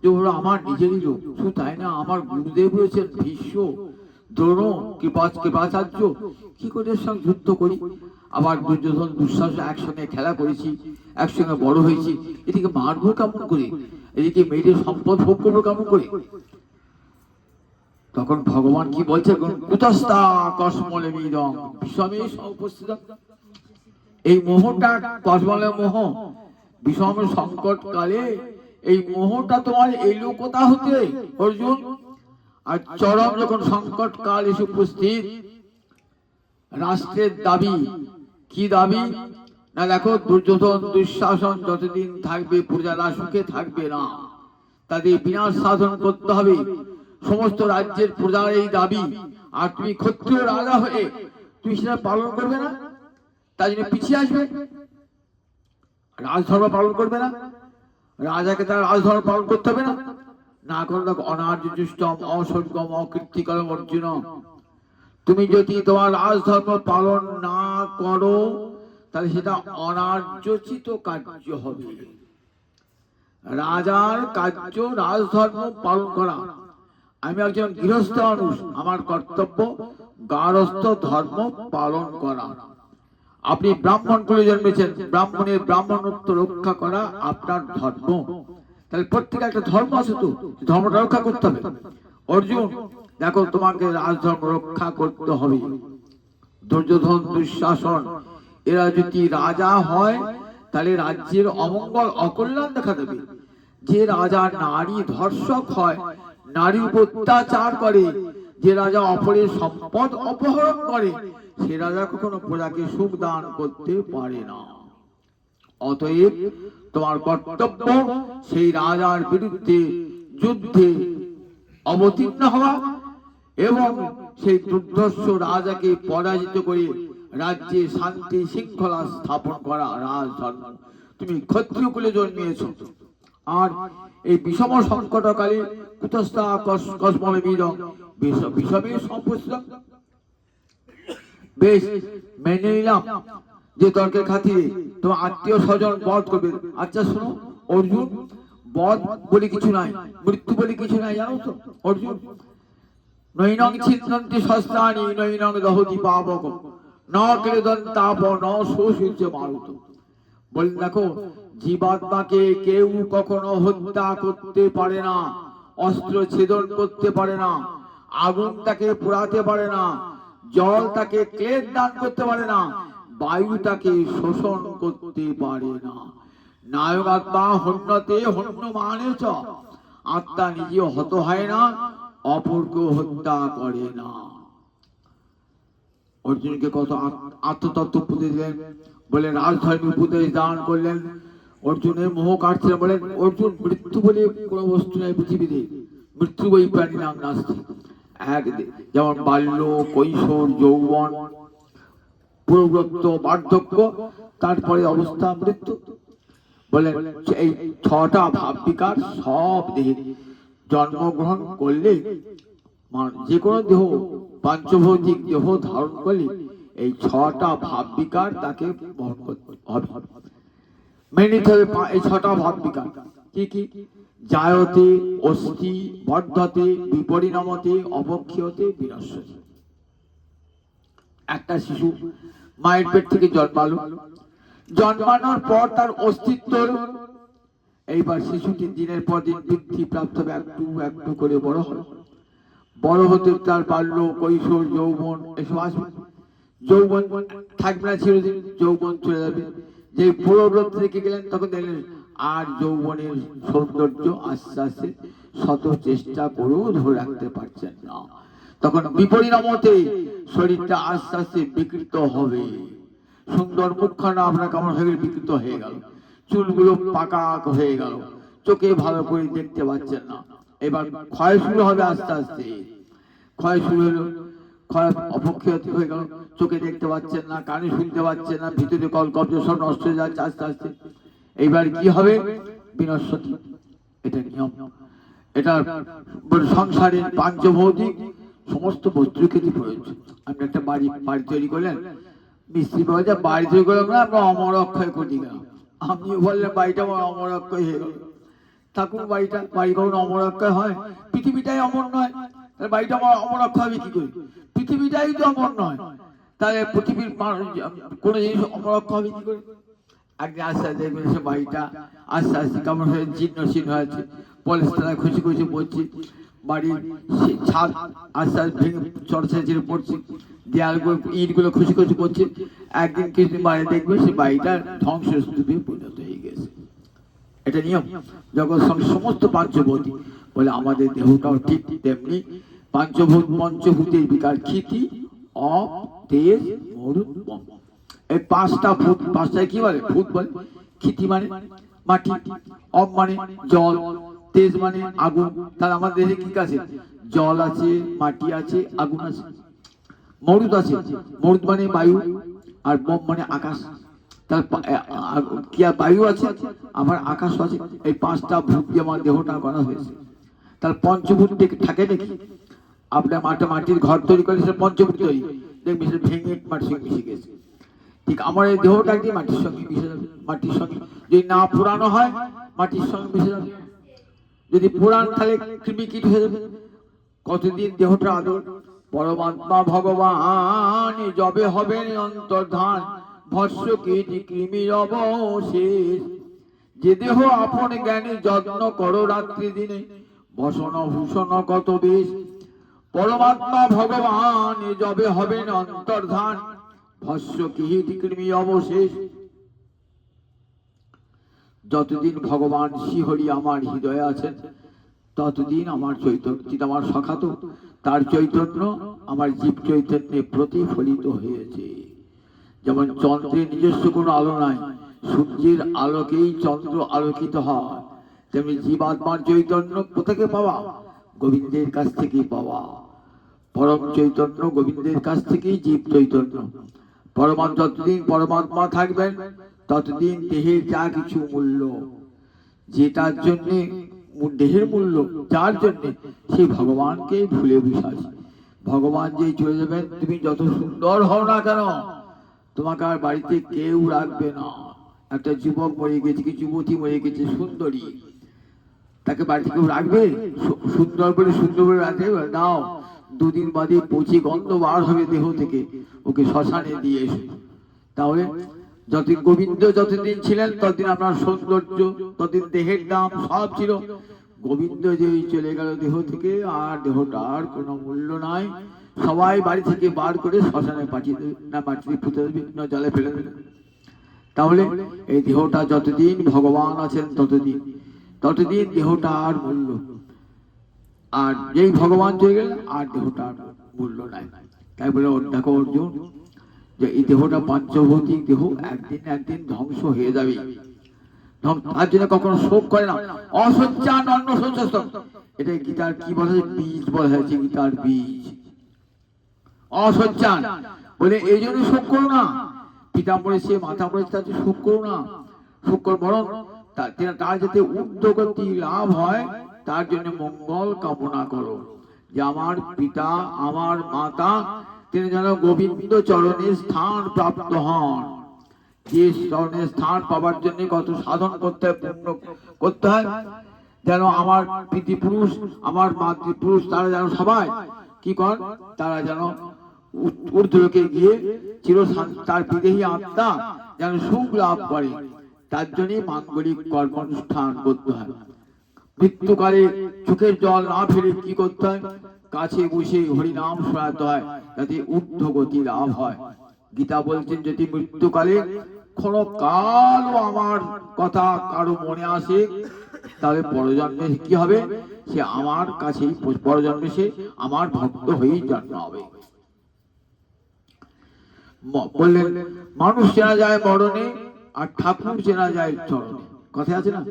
যে ওরা আমার নিজেরই লোক। শুধু তাই না, আমার গুরুদেব রয়েছেন ভীষ্ম, দ্রোণ, কৃপাচার্য, কি করে এর সঙ্গে যুদ্ধ করি? আবার দুর্যোধন দুঃশাসন একসঙ্গে খেলা করেছি, একসঙ্গে বড় হয়েছি, এদিকে মারবো কেমন করে, এদিকে মেয়েদের সম্পদ ভোগ করবো কেমন করে? তখন ভগবান কি বলছে, কুতস্তা কসমলে মিদং বিষমে উপস্থিত। এই মোহটা কসমলে মোহ, বিষম সংকট কালে এই মোহটা তোমার এলো কোথা হতে অর্জুন? আর চরম যখন সংকট কাল এসে উপস্থিত, রাষ্ট্রের দাবি কি দাবি না, দেখো দুর্যোধন দুঃশাসন যতদিন থাকবে প্রজারা সুখে থাকবে না, তাদের বিনাশ সাধন করতে হবে। সমস্ত রাজ্যের প্রজার এই দাবি, আর তুমি ক্ষত্রিয় রাজা হয়ে তুমি সেটা পালন করবে না, তাই জন্য পিছিয়ে আসবে, রাজধর্ম পালন করবে না, রাজাকে তার রাজধর্ম পালন করতে হবে না। না করলে অনার্য দুষ্টম অসর্গম অকীর্তিকরম অর্জুন, তুমি যদি তোমার রাজধর্ম পালন না করো তাহলে সেটা অনার্যচিত কার্য হবে। রাজার কার্য রাজধর্ম পালন করা। আমি একজন গৃহস্থ মানুষ, আমার কর্তব্য গার্হস্থ্য ধর্ম পালন করা। আপনি ব্রাহ্মণ কুলে জন্মেছেন, ব্রাহ্মণের ব্রাহ্মণত্ব রক্ষা করা আপনার ধর্ম। তাহলে প্রত্যেকে একটা ধর্ম আছে, তো ধর্মটা রক্ষা করতে হবে। অর্জুন দেখো, তোমাকে রাজধর্ম রক্ষা করতে হবে। দুর্যোধন দুঃশাসন এরা যদি রাজা হয় তাহলে রাজ্যের অমঙ্গল অকল্যাণ দেখা দেবে। যে রাজা নারী ধর্ষক হয়, নারী উপর অত্যাচার করে, যে রাজা অপরের সম্পদ অপহরণ করে, সে রাজা কখনো প্রজাকে সুখ দান করতে পারে না। অতএব তোমার কর্তব্য সেই রাজার বিরুদ্ধে যুদ্ধে অবতীর্ণ হওয়া এবং সেই দুর্ধর্ষ রাজাকে পরাজিত করে রাজ্যে শান্তি শৃঙ্খলা স্থাপন করা রাজধর্ম। তুমি ক্ষত্রিয় কুলে জন্মিয়েছ, আর এই বিষম সংকটকালে কুতস্থা কসমলে মিদং বিষমে সম্পৃক্ত। বেশ, মেনে নিলাম যে তর্কের খাতিরে তোমার আত্মীয় স্বজন বধ করবে। আচ্ছা শোনো অর্জুন, বধ বলে কিছু নাই, মৃত্যু বলে কিছু নাই, জানো তো অর্জুন? নৈনং ছিন্নন্তি শস্ত্রাণি নৈনং দহতি পাবক ন ক্লেদন্তাপ ন শোষিত মারুত। বলেন দেখো, জীবাত্মাকে কেউ কখনো হত্যা করতে পারে না, অস্ত্র ছেদন করতে পারে না, আগুন তাকে পোড়াতে পারে না, জল তাকে ক্লেদ দান করতে পারে না, বায়ু তাকে শোষণ করতে পারে না। নায়ক আত্মা হন্যতে হন্য মানে চ, আত্মা নিজে হত হয় না, অপরকে হত্যা করে না। অর্জুনকে কত আত্মতত্ত্ব উপদেশ দিলেন, বলে রাজধর্মী উপদেশ দান করলেন। অর্জুনের মোহ কাটছিলেন, বলেন অর্জুন, মৃত্যু বলে কোনো বস্তু নাই পৃথিবীতে, মৃত্যু বই প্রাণী নাম নাস্তি। এক যেমন বাল্য, কৈশোর, যৌবন, প্রৌঢ়ত্ব, বার্ধক্য, তারপরে অবস্থা মৃত্যু। বলেন এই ছটা ভাব বিকার সব দেহে জন্মগ্রহণ করলে, যে কোনো দেহ পাঞ্চভৌতিক দেহ ধারণ করলে এই ছটা ভাব বিকার তাকে বহন করতে হবে, মেনে নিতে হবে। এই ছটা ভাব বিকার কি কি? জায়তে, অস্থি, বর্ধতে, বিপরিণামতে, অবক্ষয়তে, বিনশ্যতে। একটা শিশু মায়ের পেট থেকে জন্মালো, জন্মানোর পর তার অস্তিত্ব, এইবার শিশুটি দিনের পর দিন বৃদ্ধি প্রাপ্ত হবে, একটু একটু করে বড় হয়। বড় হতে তার বাল্য, কৈশোর, যৌবন এসব আসবে। যৌবন থাকবে না চিরদিন, যৌবন চলে যাবে। যে প্রৌঢ়ত্ব রেখে গেলেন তখন দেখলেন আর যৌবনের সৌন্দর্য আস্তে আস্তে শত চেষ্টা করেও ধরে রাখতে পারছেন না। তখন বিপরিণামতে শরীরটা আস্তে আস্তে বিকৃত হবে। সুন্দর মুখখানা আপনার কেমন হয়ে বিকৃত হয়ে গেল, চুলগুলো পাকা হয়ে গেল, চোখে ভালো করে দেখতে পাচ্ছেন না। এবার ক্ষয় শুরু হবে, আস্তে আস্তে ক্ষয় শুরু হলো, ক্ষয় অপক্ষয়তি হয়ে গেল, চোখে দেখতে পাচ্ছেন না, কানে শুনতে পাচ্ছেন না, ভিতরে কলকব্জ সব নষ্ট হয়ে যাচ্ছে আস্তে আস্তে। এইবার কি হবে? বিনশ্বতি। এটা নিয়ম, এটা সংসারের পাঞ্চভৌতিক সমস্ত বস্তুর ক্ষেত্রে প্রয়োজন। আপনি একটা বাড়ি বাড়ি তৈরি করলেন, মিস্ত্রি বলছে বাড়ি তৈরি করলাম না, আমরা অমর অক্ষয় করি না। আপনি বললেন বাড়িটা আমার অমর অক্ষয় হয়ে গেল। থাকুন বাড়িটা, বাড়ি কখন অমর অক্ষয় হয়? পৃথিবীটাই অমর নয়, তাহলে বাড়িটা আমার অমর অক্ষয় হবে কি করে? পৃথিবীটাই তো অমর নয়, তাহলে পৃথিবীর কোন জিনিস অমর অক্ষয় হবে কি করে? একদিন আস্তে আস্তে দেখবেন সে বাড়িটা আস্তে আস্তে কেমন হয়ে জীর্ণ শীর্ণ হয়েছে, পলেস্তারা খুশি খুশি পড়ছে, বাড়ির ছাদ আস্তে আস্তে ভেঙে চড়ছে পড়ছে, দেয়ালগুলো ইটগুলো খুশি খুশি করছে। একদিন কিছুদিন বাইরে দেখবে সে বাড়িটা ধ্বংসস্তূপে পরিণত হয়ে গেছে। এটা নিয়ম জগৎ সমস্ত পাঞ্চভূতি বলে, আমাদের দেহটাও ঠিক তেমনি পঞ্চভূতের বিকার ক্ষিতি, অপ, তেজ, মরুৎ, বম। এই পাঁচটা ভূত, পাঁচটায় কি বলে? ভূত বলে। ক্ষিতি মানে মাটি, অপ মানে জল, তেজ মানে আগুন। তাহলে আমাদের দেহে কি আছে? জল আছে, মাটি আছে, আগুন আছে। মরুৎ আছে, মরুৎ মানে বায়ু, আর বম মানে আকাশ। তার কি বায়ু আছে, আবার আকাশ আছে। এই পাঁচটা ভূত দিয়ে আমার দেহটা করা হয়েছে। তার পঞ্চভূত থাকে নাকি? আপনার মাটির ঘর তৈরি করে সে পঞ্চভূত তৈরি, দেখবি সে ভেঙে মাটির সঙ্গে মিশে গেছে। ঠিক আমার এই দেহটা কি মাটির সঙ্গে মিশে যাবে। মাটির সঙ্গে যদি না পুরানো হয়, মাটির সঙ্গে মিশে যাবে। যদি পুরান তাহলে কৃমিকীট হয়ে যাবে। কতদিন দেহটা আদর? পরমাত্মা ভগবান যবে হবেন অন্তর্ধান, ভস্য কীট কৃমির অবশেষ। যে দেহ আপন জ্ঞানী যত্ন করো রাত্রি দিনে, বসন ভূষণ কত বেশ। পরমাত্মা ভগবান যবে হবেন অন্তর্ধান, ভস্য কীট কৃমি অবশেষ। যতদিন ভগবান শ্রীহরি আমার হৃদয়ে আছেন, ততদিন আমার চৈতন্য, আমার সখাত, তার চৈতন্য আমার জীব চৈতন্যে প্রতিফলিত হয়েছে। যেমন চন্দ্রের নিজস্ব কোনো আলো নাই, সূর্যের আলোকেই চন্দ্র আলোকিত হয়, তেমনি জীবাত্মার চৈতন্য কোথাকে পাওয়া? গোবিন্দের কাছ থেকেই পাওয়া। পরম চৈতন্য গোবিন্দের কাছ থেকেই জীব চৈতন্য। যতদিন পরমাত্মা থাকবেন, ততদিন দেহের যা কিছু মূল্য, যেটার জন্যে দেহের মূল্য, যার জন্য সেই ভগবানকে ভুলে বসে। ভগবান যে চলে যাবেন, তুমি যত সুন্দর হও না কেন, তোমাকে আর বাড়িতে কেউ রাখবে না। একটা যুবক মরে গেছে, কি যুবতী মরে গেছে সুন্দরী, তাকে বাড়িতে কেউ রাখবে? সুন্দর করে রাখবে? নাও, দুদিন বাদে পচে গন্ধ বার হবে দেহ থেকে, ওকে শ্মশানে দিয়ে এসো। তাহলে যতদিন গোবিন্দ যতদিন ছিলেন, ততদিন আপনার সৌন্দর্য, ততদিন দেহের দাম সব ছিল। গোবিন্দ যে চলে গেল দেহ থেকে, আর দেহটার কোনো মূল্য নাই। সবাই বাড়ি থেকে বার করে শ্মশানে পাঠিয়ে দেবে, না মাটিতে পুঁতে দেবে, না জলে ফেলে দেবে। তাহলে এই দেহটা যতদিন ভগবান আছেন, ততদিন দেহটার মূল্য। আর যেই ভগবান চলে গেলেন, আর দেহটার মূল্য নাই। তাই বলে দেখো অর্জুন, যে এই দেহটা পাঞ্চভৌতিক দেহ, একদিন ধ্বংস হয়ে যাবে। তার জন্য কখনো শোক করে না। অসজ্জান অন্ন সঞ্চস্ত, এটা গীতার কি বলা হয়েছে? বীজ বলা হয়েছে, গীতার বীজ। অসজ্জান বলে এই জন্য শোক করো না। পিতা মরেছে, মাতা মরেছে, তার শোক করো না। শোক করো, বরং তার যাতে ঊর্ধ্বগতি লাভ হয়, তার জন্য মঙ্গল কামনা করো। যে আমার পিতা, আমার মাতা, তিনি যেন গোবিন্দ চরণের স্থান প্রাপ্ত হন। যে চরণের স্থান পাবার জন্য কত সাধন করতে হয়, পূর্ণ করতে হয়। যেন আমার পিতৃপুরুষ, আমার মাতৃপুরুষ, তারা যেন সবাই কি করেন? তারা যেন ঊর্ধ্বলোকে গিয়ে তার বিদেহী আত্মা যেন সুখ লাভ করে, তার জন্য মাঙ্গলিক কর্মানুষ্ঠান করতে হয়। মৃত্যুকালে চোখের জল না ফেলে কি করতে হয়? কাছে বসে হরিনাম শোনাতে হয়, যাতে ঊর্ধ্বগতি লাভ হয়। গীতা বলছেন, যদি মৃত্যুকালে কোনো কালও আমার কথা কারো মনে আসে, তাহলে পরজন্মে কি হবে? সে আমার কাছেই, পরজন্মে সে আমার ভক্ত হয়েই জন্ম হবে। বললেন, মানুষ চেনা যায় মরণে, আর ঠাকুর চেনা যায় চরণে। কথা আছে না?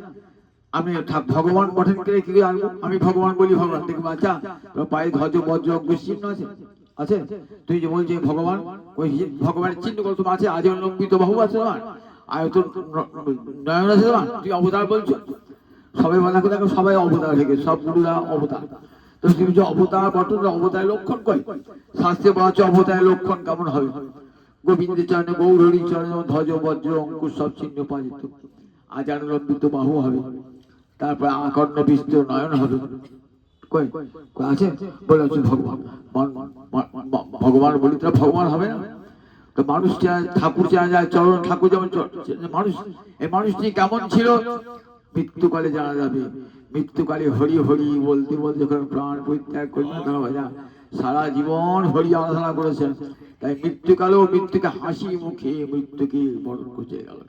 আমি ভগবান গঠন করে কি আনবো? আমি ভগবান বলি, ভগবান দেখবো, আচ্ছা পায়ে ধ্বজ বজ্র চিহ্ন আছে, আছে? তুই যে বলছি ভগবান, ওই ভগবানের চিহ্ন কত আছে? আজ লম্বিত বহু আছে তোমার, আয়তন নয়ন আছে তোমার, তুই অবতার বলছো? সবাই মনে করে দেখো, সবাই অবতার হয়ে গেছে, সব গুরুরা অবতার। তো তুমি যে অবতার ঘটন অবতার লক্ষণ কই শাস্ত্রে বলা আছে অবতার লক্ষণ কেমন হবে? গোবিন্দের চরণে গৌরহরি চরণে ধ্বজ বজ্র অঙ্কুশ সব চিহ্ন পালিত, আজান লম্বিত বাহু হবে, তারপর আকর্ণ বিস্তর নয়ন হবে। কই কই আছে? বলে আছে ভগবান। ভগবান বলি তো ভগবান হবে না? তো মানুষ চায় ঠাকুর চায় যায় চরণ ঠাকুর যেমন মানুষ, এই মানুষটি কেমন ছিল মৃত্যুকালে জানা যাবে। মৃত্যুকালে হরি হরি বলতে বলতে যখন প্রাণ পরিত্যাগ করবেন সারা জীবন হরি আরাধনা করেছেন, তাই মৃত্যুকালেও মৃত্যুকে হাসি মুখে মৃত্যুকে বরণ করতে গেল।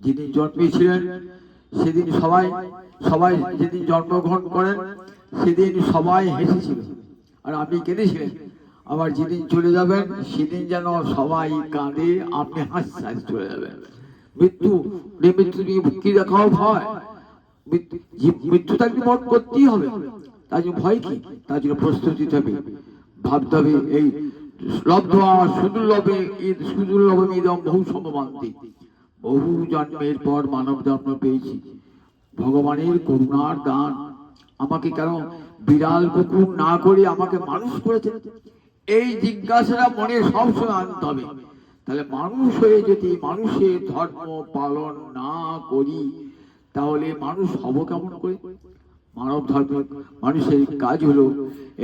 যেদিন জন্মেছিলেন সেদিন সবাই সবাই যেদিন জন্মগ্রহণ করেন সেদিন সবাই হেসেছিল আর আপনি কেঁদেছিলেন। আবার যেদিন চলে যাবেন সেদিন যেন সবাই কাঁদে, আপনি হাসতে হাসতে চলে যাবেন। মৃত্যু মৃত্যু কি দেখাও ভয়, মৃত্যু তাকে বরণ করতেই হবে। তার জন্য ভয় কি? তার জন্য প্রস্তুতি হবে, ভাবতে হবে এই লব্ধা সুদুর্লভে সুদুর্লভে ইদম বহু সম্ভবান্তি। বহু জন্মের পর মানব জন্ম পেয়েছি, ভগবানের করুণার দান। আমাকে কেন বিড়াল কুকুর না করে আমাকে মানুষ করেছে, এই জিজ্ঞাসাটা মনে সবসময় আনতে হবে। তাহলে মানুষ হয়ে যদি মানুষের ধর্ম পালন না করি তাহলে মানুষ হব কেমন করে? মানব ধর্ম মানুষের কাজ হলো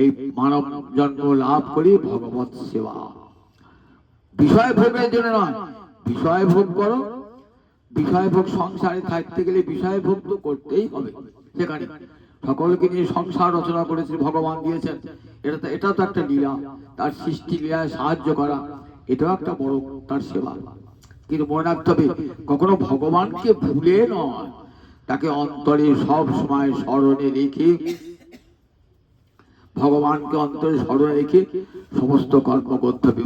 এই মানব জন্ম লাভ করে ভগবত সেবা, বিষয় ভোগের জন্য নয়। বিষয় ভোগ করো, বিষয় ভোগ সংসারে থাকতে গেলে বিষয় ভোগ তো করতেই হবে। সেখানে সকলকে নিয়ে সংসার রচনা করেছে ভগবান দিয়েছেন, এটা তো একটা লীলা, তার সৃষ্টি লীলায় সাহায্য করা এটাও একটা বড় তার সেবা। কিন্তু মনে রাখতে হবে কখনো ভগবানকে ভুলে নয়, তাকে অন্তরে সব সময় স্মরণে রেখে, ভগবানকে অন্তরে স্মরণে রেখে সমস্ত কর্ম করতে হবে।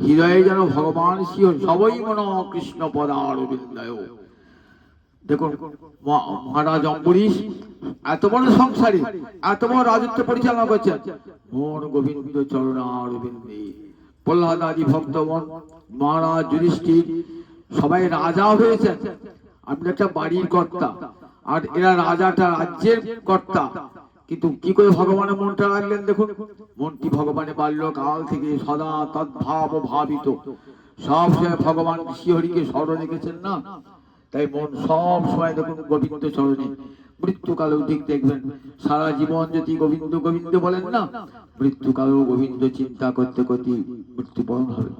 হৃদয়ে যেন ভগবান শিহর সবই মনো কৃষ্ণ পদারবিন্দয়। দেখুন মহারাজ অম্বরীশ এত বড় সংসারে এত বড় রাজত্ব পরিচালনা করছেন, মন গোবিন্দ চরণারবিন্দে। প্রহ্লাদ আদি ভক্তগণ, মহারাজ যুধিষ্ঠির সবাই রাজা হয়েছেন। আপনি একটা বাড়ির কর্তা আর এরা রাজাটা রাজ্যের কর্তা, কিন্তু কি করে ভগবানের মনটা রাখলেন? দেখুন মনটি ভগবানের বাল্যকাল থেকে সদা তদ্ভাব ভাবিত, সব সময় ভগবান শ্রীহরিকে স্মরণ রেখেছেন না, তাই মন সব সময় দেখুন গোবিন্দ চরণে। মৃত্যুকালেও ঠিক দেখবেন সারা জীবন যদি গোবিন্দ গোবিন্দ বলেন না, মৃত্যুকালেও গোবিন্দ চিন্তা করতে করতে মৃত্যুবরণ হবে।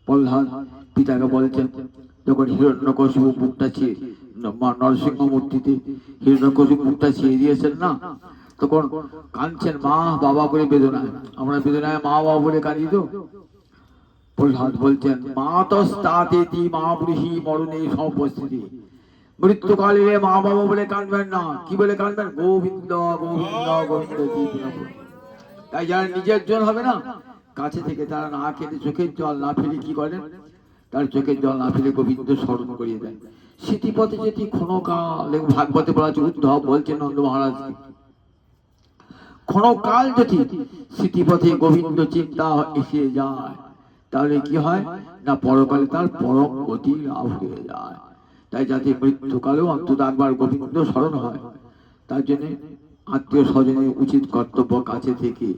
প্রহ্লাদ পিতাকে বলছেন যখন হিরণ্যকশিপু মুখটা ছিঁড়ে নরসিংহ মূর্তিতে হিরণ্যকশিপু মুখটা ছিঁড়ে দিয়েছেন না, তখন কাঁদছেন মা বাবা করে বেদনায়। আমরা বেদনায় মা বাবা বলে কাঁদি তো। প্রহ্লাদ বলছেন মাতস্তাতেতি মা ব্রুহি মরণে সমপস্থিতি। মৃত্যুকালে মা বাবা বলে কাঁদবেন না, কি বলে কাঁদবেন? গোবিন্দ গোবিন্দ গোবিন্দ। তাই যারা নিজের জল হবে না কাছে থেকে তারা না খেতে চোখের জল না ফেলে কি করেন? তার চোখের জল না ফেলে গোবিন্দ স্মরণ করিয়ে দেন। স্মৃতিপথে যদি ক্ষণকাল, ভাগবতে বলা আছে, উদ্ধব বলছেন নন্দ মহারাজ, ক্ষণকাল যদি স্মৃতিপথে গোবিন্দ চিন্তা এসে যায় তাহলে কি হয় না, পরকালে তার পরম গতি লাভ হয়ে যায়। তাই যাতে মৃত্যুকালেও অন্তত একবার গোবিন্দ স্মরণ হয়, তার জন্য আত্মীয় স্বজনের উচিত কর্তব্য কাছে থেকে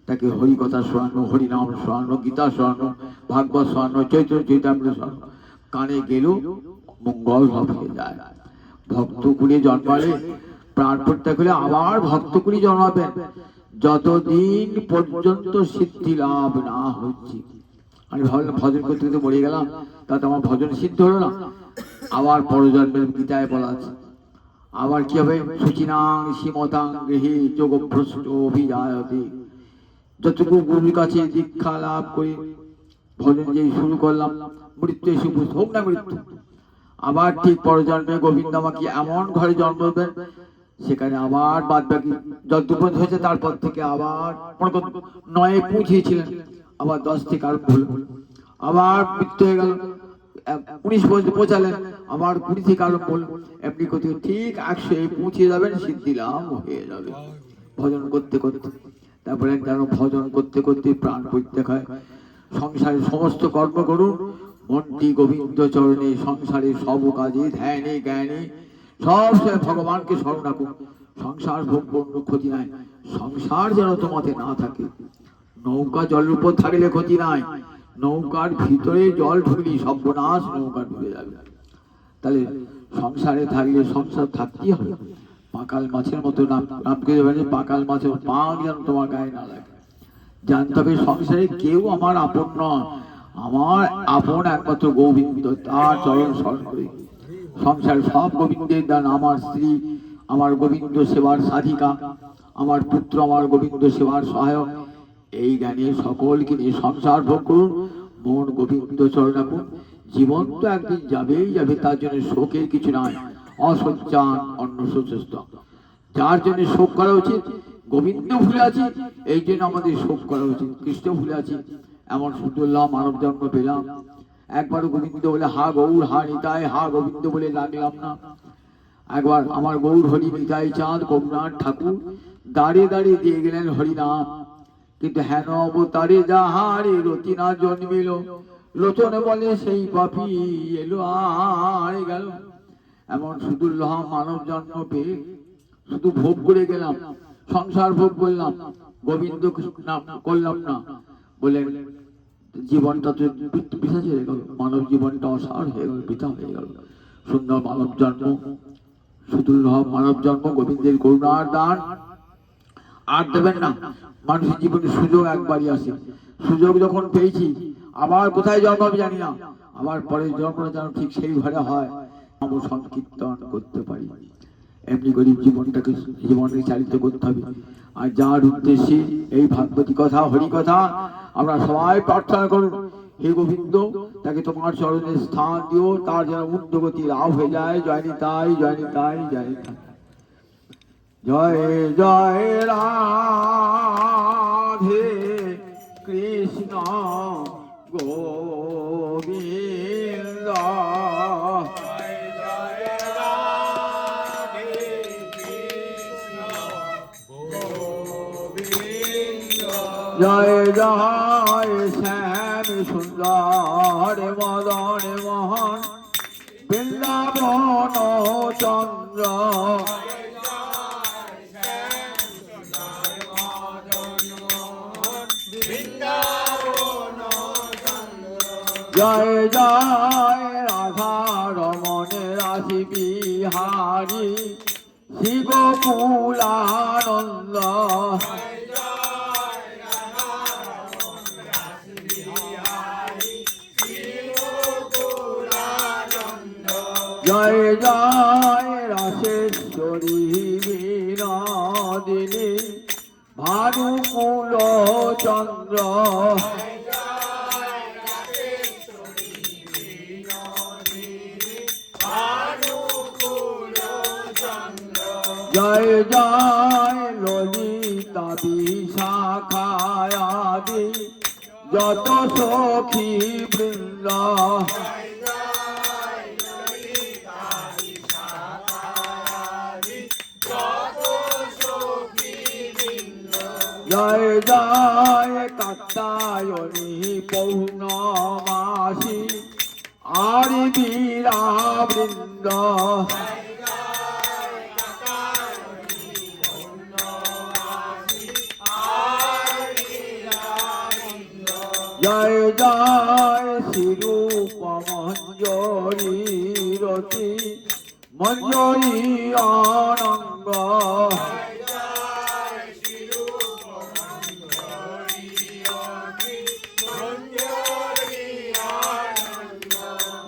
তাকে হরি কথা শোনানো, হরিনাম শোনানো, গীতা শোনানো, ভাগবত শোনানো, চৈতন্য চৈতামৃত শোনানো, কানে গেলেও মঙ্গল ভাব হয়ে যায়। ভক্ত কুলে জন্মালে প্রাণ পরিত্যাগ হলে আবার ভক্ত কুলি জন্মাবেন, যতদিন পর্যন্ত সিদ্ধি লাভ না হচ্ছে। আমি ভাবলাম ভজন করতে করতে মরে গেলাম, তাতে আমার ভজন সিদ্ধ হলো না, আবার পরজন্মের গীতায় বলা আছে আবার কি হবে? সুচিনাং সীমতাং গৃহে যোগভ্রষ্ট অভিজায়তে। যতটুকু গুরুর কাছে দীক্ষা লাভ করে ভজন যে শুরু করলাম, মৃত্যু এসে উপস্থিত হোক না মৃত্যু, আবার ঠিক পরজন্মে গোবিন্দ আমাকে এমন ঘরে জন্ম দেবেন সেখানে আবার বাদ বাকি যতটুকু হয়েছে তারপর থেকে আবার মনে করুন 9 পৌঁছেছিলেন, আবার 10 থেকে আরম্ভ হলো, আবার মৃত্যু হয়ে গেল, 19 পর্যন্ত পৌঁছালেন, আবার 20 থেকে আরম্ভ হলো, এমনি করতে ঠিক 100 পৌঁছে যাবেন, সিদ্ধি লাভ হয়ে যাবে ভজন করতে করতে। তারপরে যেন ভজন করতে করতে প্রাণ পরিত্যাগ হয়। সংসারের সমস্ত কর্ম করুন, মনটি গোবিন্দ চরণে, সংসারের সব কাজে ধ্যানে জ্ঞানে সব সে ভগবানকে স্মরণ রাখুন। সংসার ভোগ কোনো ক্ষতি নাই, সংসার যেন তোমাতে না থাকে। নৌকা জলের উপর থাকলে ক্ষতি নাই, নৌকার ভিতরে জল ঢুকলি সর্বনাশ, নৌকা ডুবে যাবে। তাহলে সংসারে থাকলে সংসার থাকতেই হবে। পাকাল মাছের মতো নামকে যাবে, পাকাল মাছের পাক যেন তোমার গায়ে না লাগে। জানতে হবে সংসারে কেউ আমার আপন নয়, আমার আপন একমাত্র গোবিন্দ, তার চরণ স্মরণ করে। সংসার সব গোবিন্দের দান। আমার স্ত্রী আমার গোবিন্দ সেবার সাধিকা, আমার পুত্র আমার গোবিন্দ সেবার সহায়ক। এই জ্ঞানে সকলকে নিয়ে সংসার ভোগ করুন, মন গোবিন্দ চরণ রাখুন। জীবন তো একদিন যাবেই যাবে, তার জন্য শোকের কিছু নাই। অসজ্জান অন্য সুচেষ্ট, যার জন্য শোক করা উচিত। গোবিন্দ ভুলে আছি এই জন্য আমাদের শোক করা উচিত। কৃষ্ণ ভুলে আছি, এমন সুন্দর মানব জন্ম পেলাম, একবার গোবিন্দ বলে হা গৌর হা নিতাই, হা গোবিন্দ বলে লাগলাম না। একবার আমার গৌর হরি নিতাই চাঁদ করুণার ঠাকুর দাঁড়িয়ে দাঁড়িয়ে দিয়ে গেলেন হরিনাম। কিন্তু হেন অবতারে যাহারে রতিনা জন্মিল, লোচন বলে সেই পাপি এলো আর গেল। এমন সুদুর্লভ মানব জন্ম পেয়ে শুধু ভোগ করে গেলাম, সংসার ভোগ করলাম, গোবিন্দ নাম করলাম না। বলে জীবনটা তো বৃথা হয়ে গেল, মানব জীবনটা অসার হয়ে গেল, বৃথা হয়ে গেল। সুন্দর মানব জন্ম, সুদুর্লভ মানব জন্ম, গোবিন্দের করুণার দান আর দেবেন না। মানুষের জীবনে সুযোগ একবারই আসে, সুযোগ যখন পেয়েছি আবার কোথায় জন্ম আমি জানি না, আবার পরের জন্মটা যেন ঠিক সেই ঘরে হয়, আমি সংকীর্তন করতে পারি। এমনি করে জীবনকে চালিত করতে হবে। আর যার উদ্দেশ্যে এই ভাগবতী কথা হরি কথা আমরা সবাই প্রার্থনা করুন, হে গোবিন্দ তাকে তোমার চরণে স্থান দিও, তার যেন উন্নগতি লাভ হয়ে যায়। জয় নিতাই, জয় নিতাই, জয় নিতাই। জয় জয় রাধে কৃষ্ণ গোবিন্দ, জয় জয় শ্যাম সুন্দর মদন মোহন বৃন্দাবন চন্দ্র, জয় জয় রাধা রমণ রাশি বিহারী শ্রী গোকুলানন্দ, জয় জয় রাশেশ্বরী বিনোদিনী ভানুকুল চন্দ্র, জয় জয় ললিতা বিশাখায়াদি যত সখী বৃন্দ, জয় জয় কাত্যায়নী পৌর্ণমাসী আরি বীরা বৃন্দ, জয় জয় শ্রীরূপ মঞ্জরী রতি মঞ্জরী অনঙ্গ,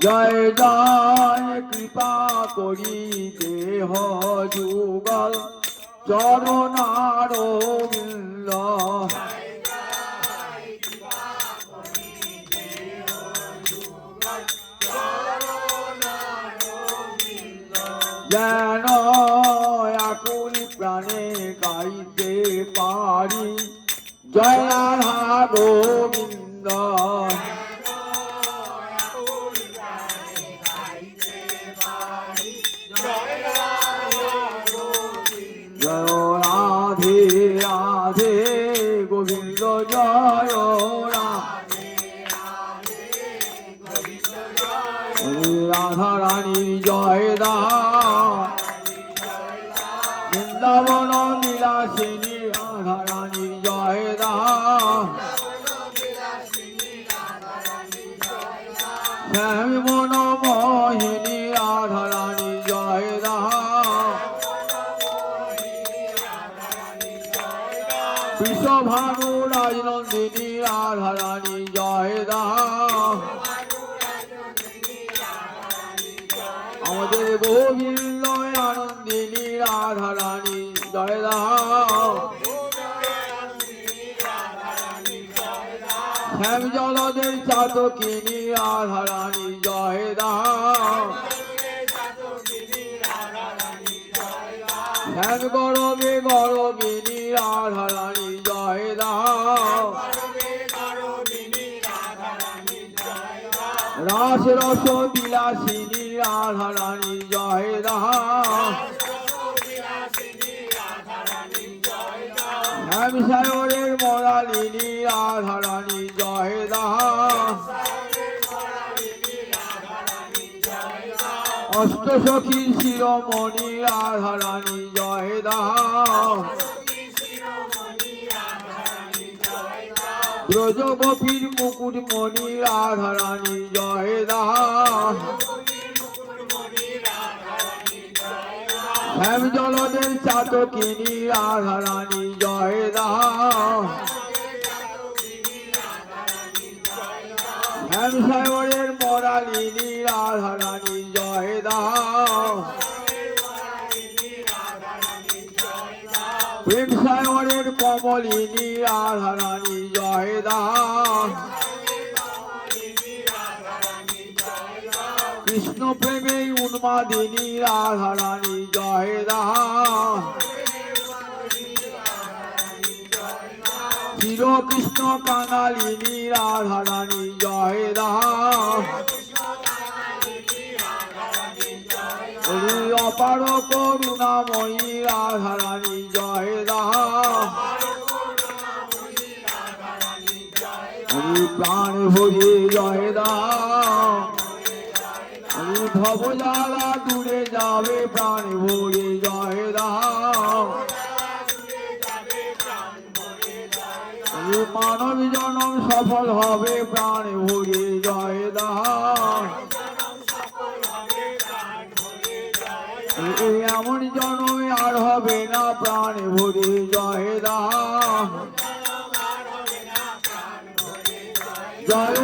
জয় জয় কৃপা করি দেহ যুগল চরণার বিন্দ, যেন আকুল প্রাণে গাইতে পারি জয় রাধা গোবিন্দ, জয় রাধে রাধে গোবিন্দ, জয় রাধে রাধা রানী জয় দা বৃন্দাবন বিলাসিনী রাধারানী জয় দাও শ্যাম মন মোহিনী রাধারানী জয় দাও বিশ্বভানু রাজনন্দিনী রাধারানী জয় দাও আমাদের গোবিন্দ আনন্দিনী রাধারানী জয় দাও শ্যাম জলদের চাতকিনী রাধারানী জয় দাও শ্যাম গরবে গরবিনী রাধারানী জয় দাও রাস রস বিলাসিনী রাধারানী জয় দাও শ্যাম সায়রের মরালিনী রাধারানী জয় দাও অষ্ট সখীর শিরোমণি রাধারানী জয় দাও ব্রজ গোপীর মুকুটমণি রাধারানী জয় দাও শ্যাম জলদের চাতকিনী রাধারানী জয় দাও শ্যাম সায়রের মরালিনী রাধারানী জয় দাও প্রেম সায়রের কমলিনী রাধারানী জয় দাও কৃষ্ণ প্রেমে উন্মাদিনী রাধারানী জয় দাও চির কৃষ্ণ কাঙালিনী রাধারানী জয় দাও অপার করুণাময়ী রাধারানী জয় দাও প্রাণ ভরে জয় দাও ভবজালা দূরে যাবে প্রাণ ভরে জয় দাও মানব জনম সফল হবে প্রাণ ভরে জয় দাও এমন জনমে আর হবে না প্রাণ ভরে জয় দাও জয়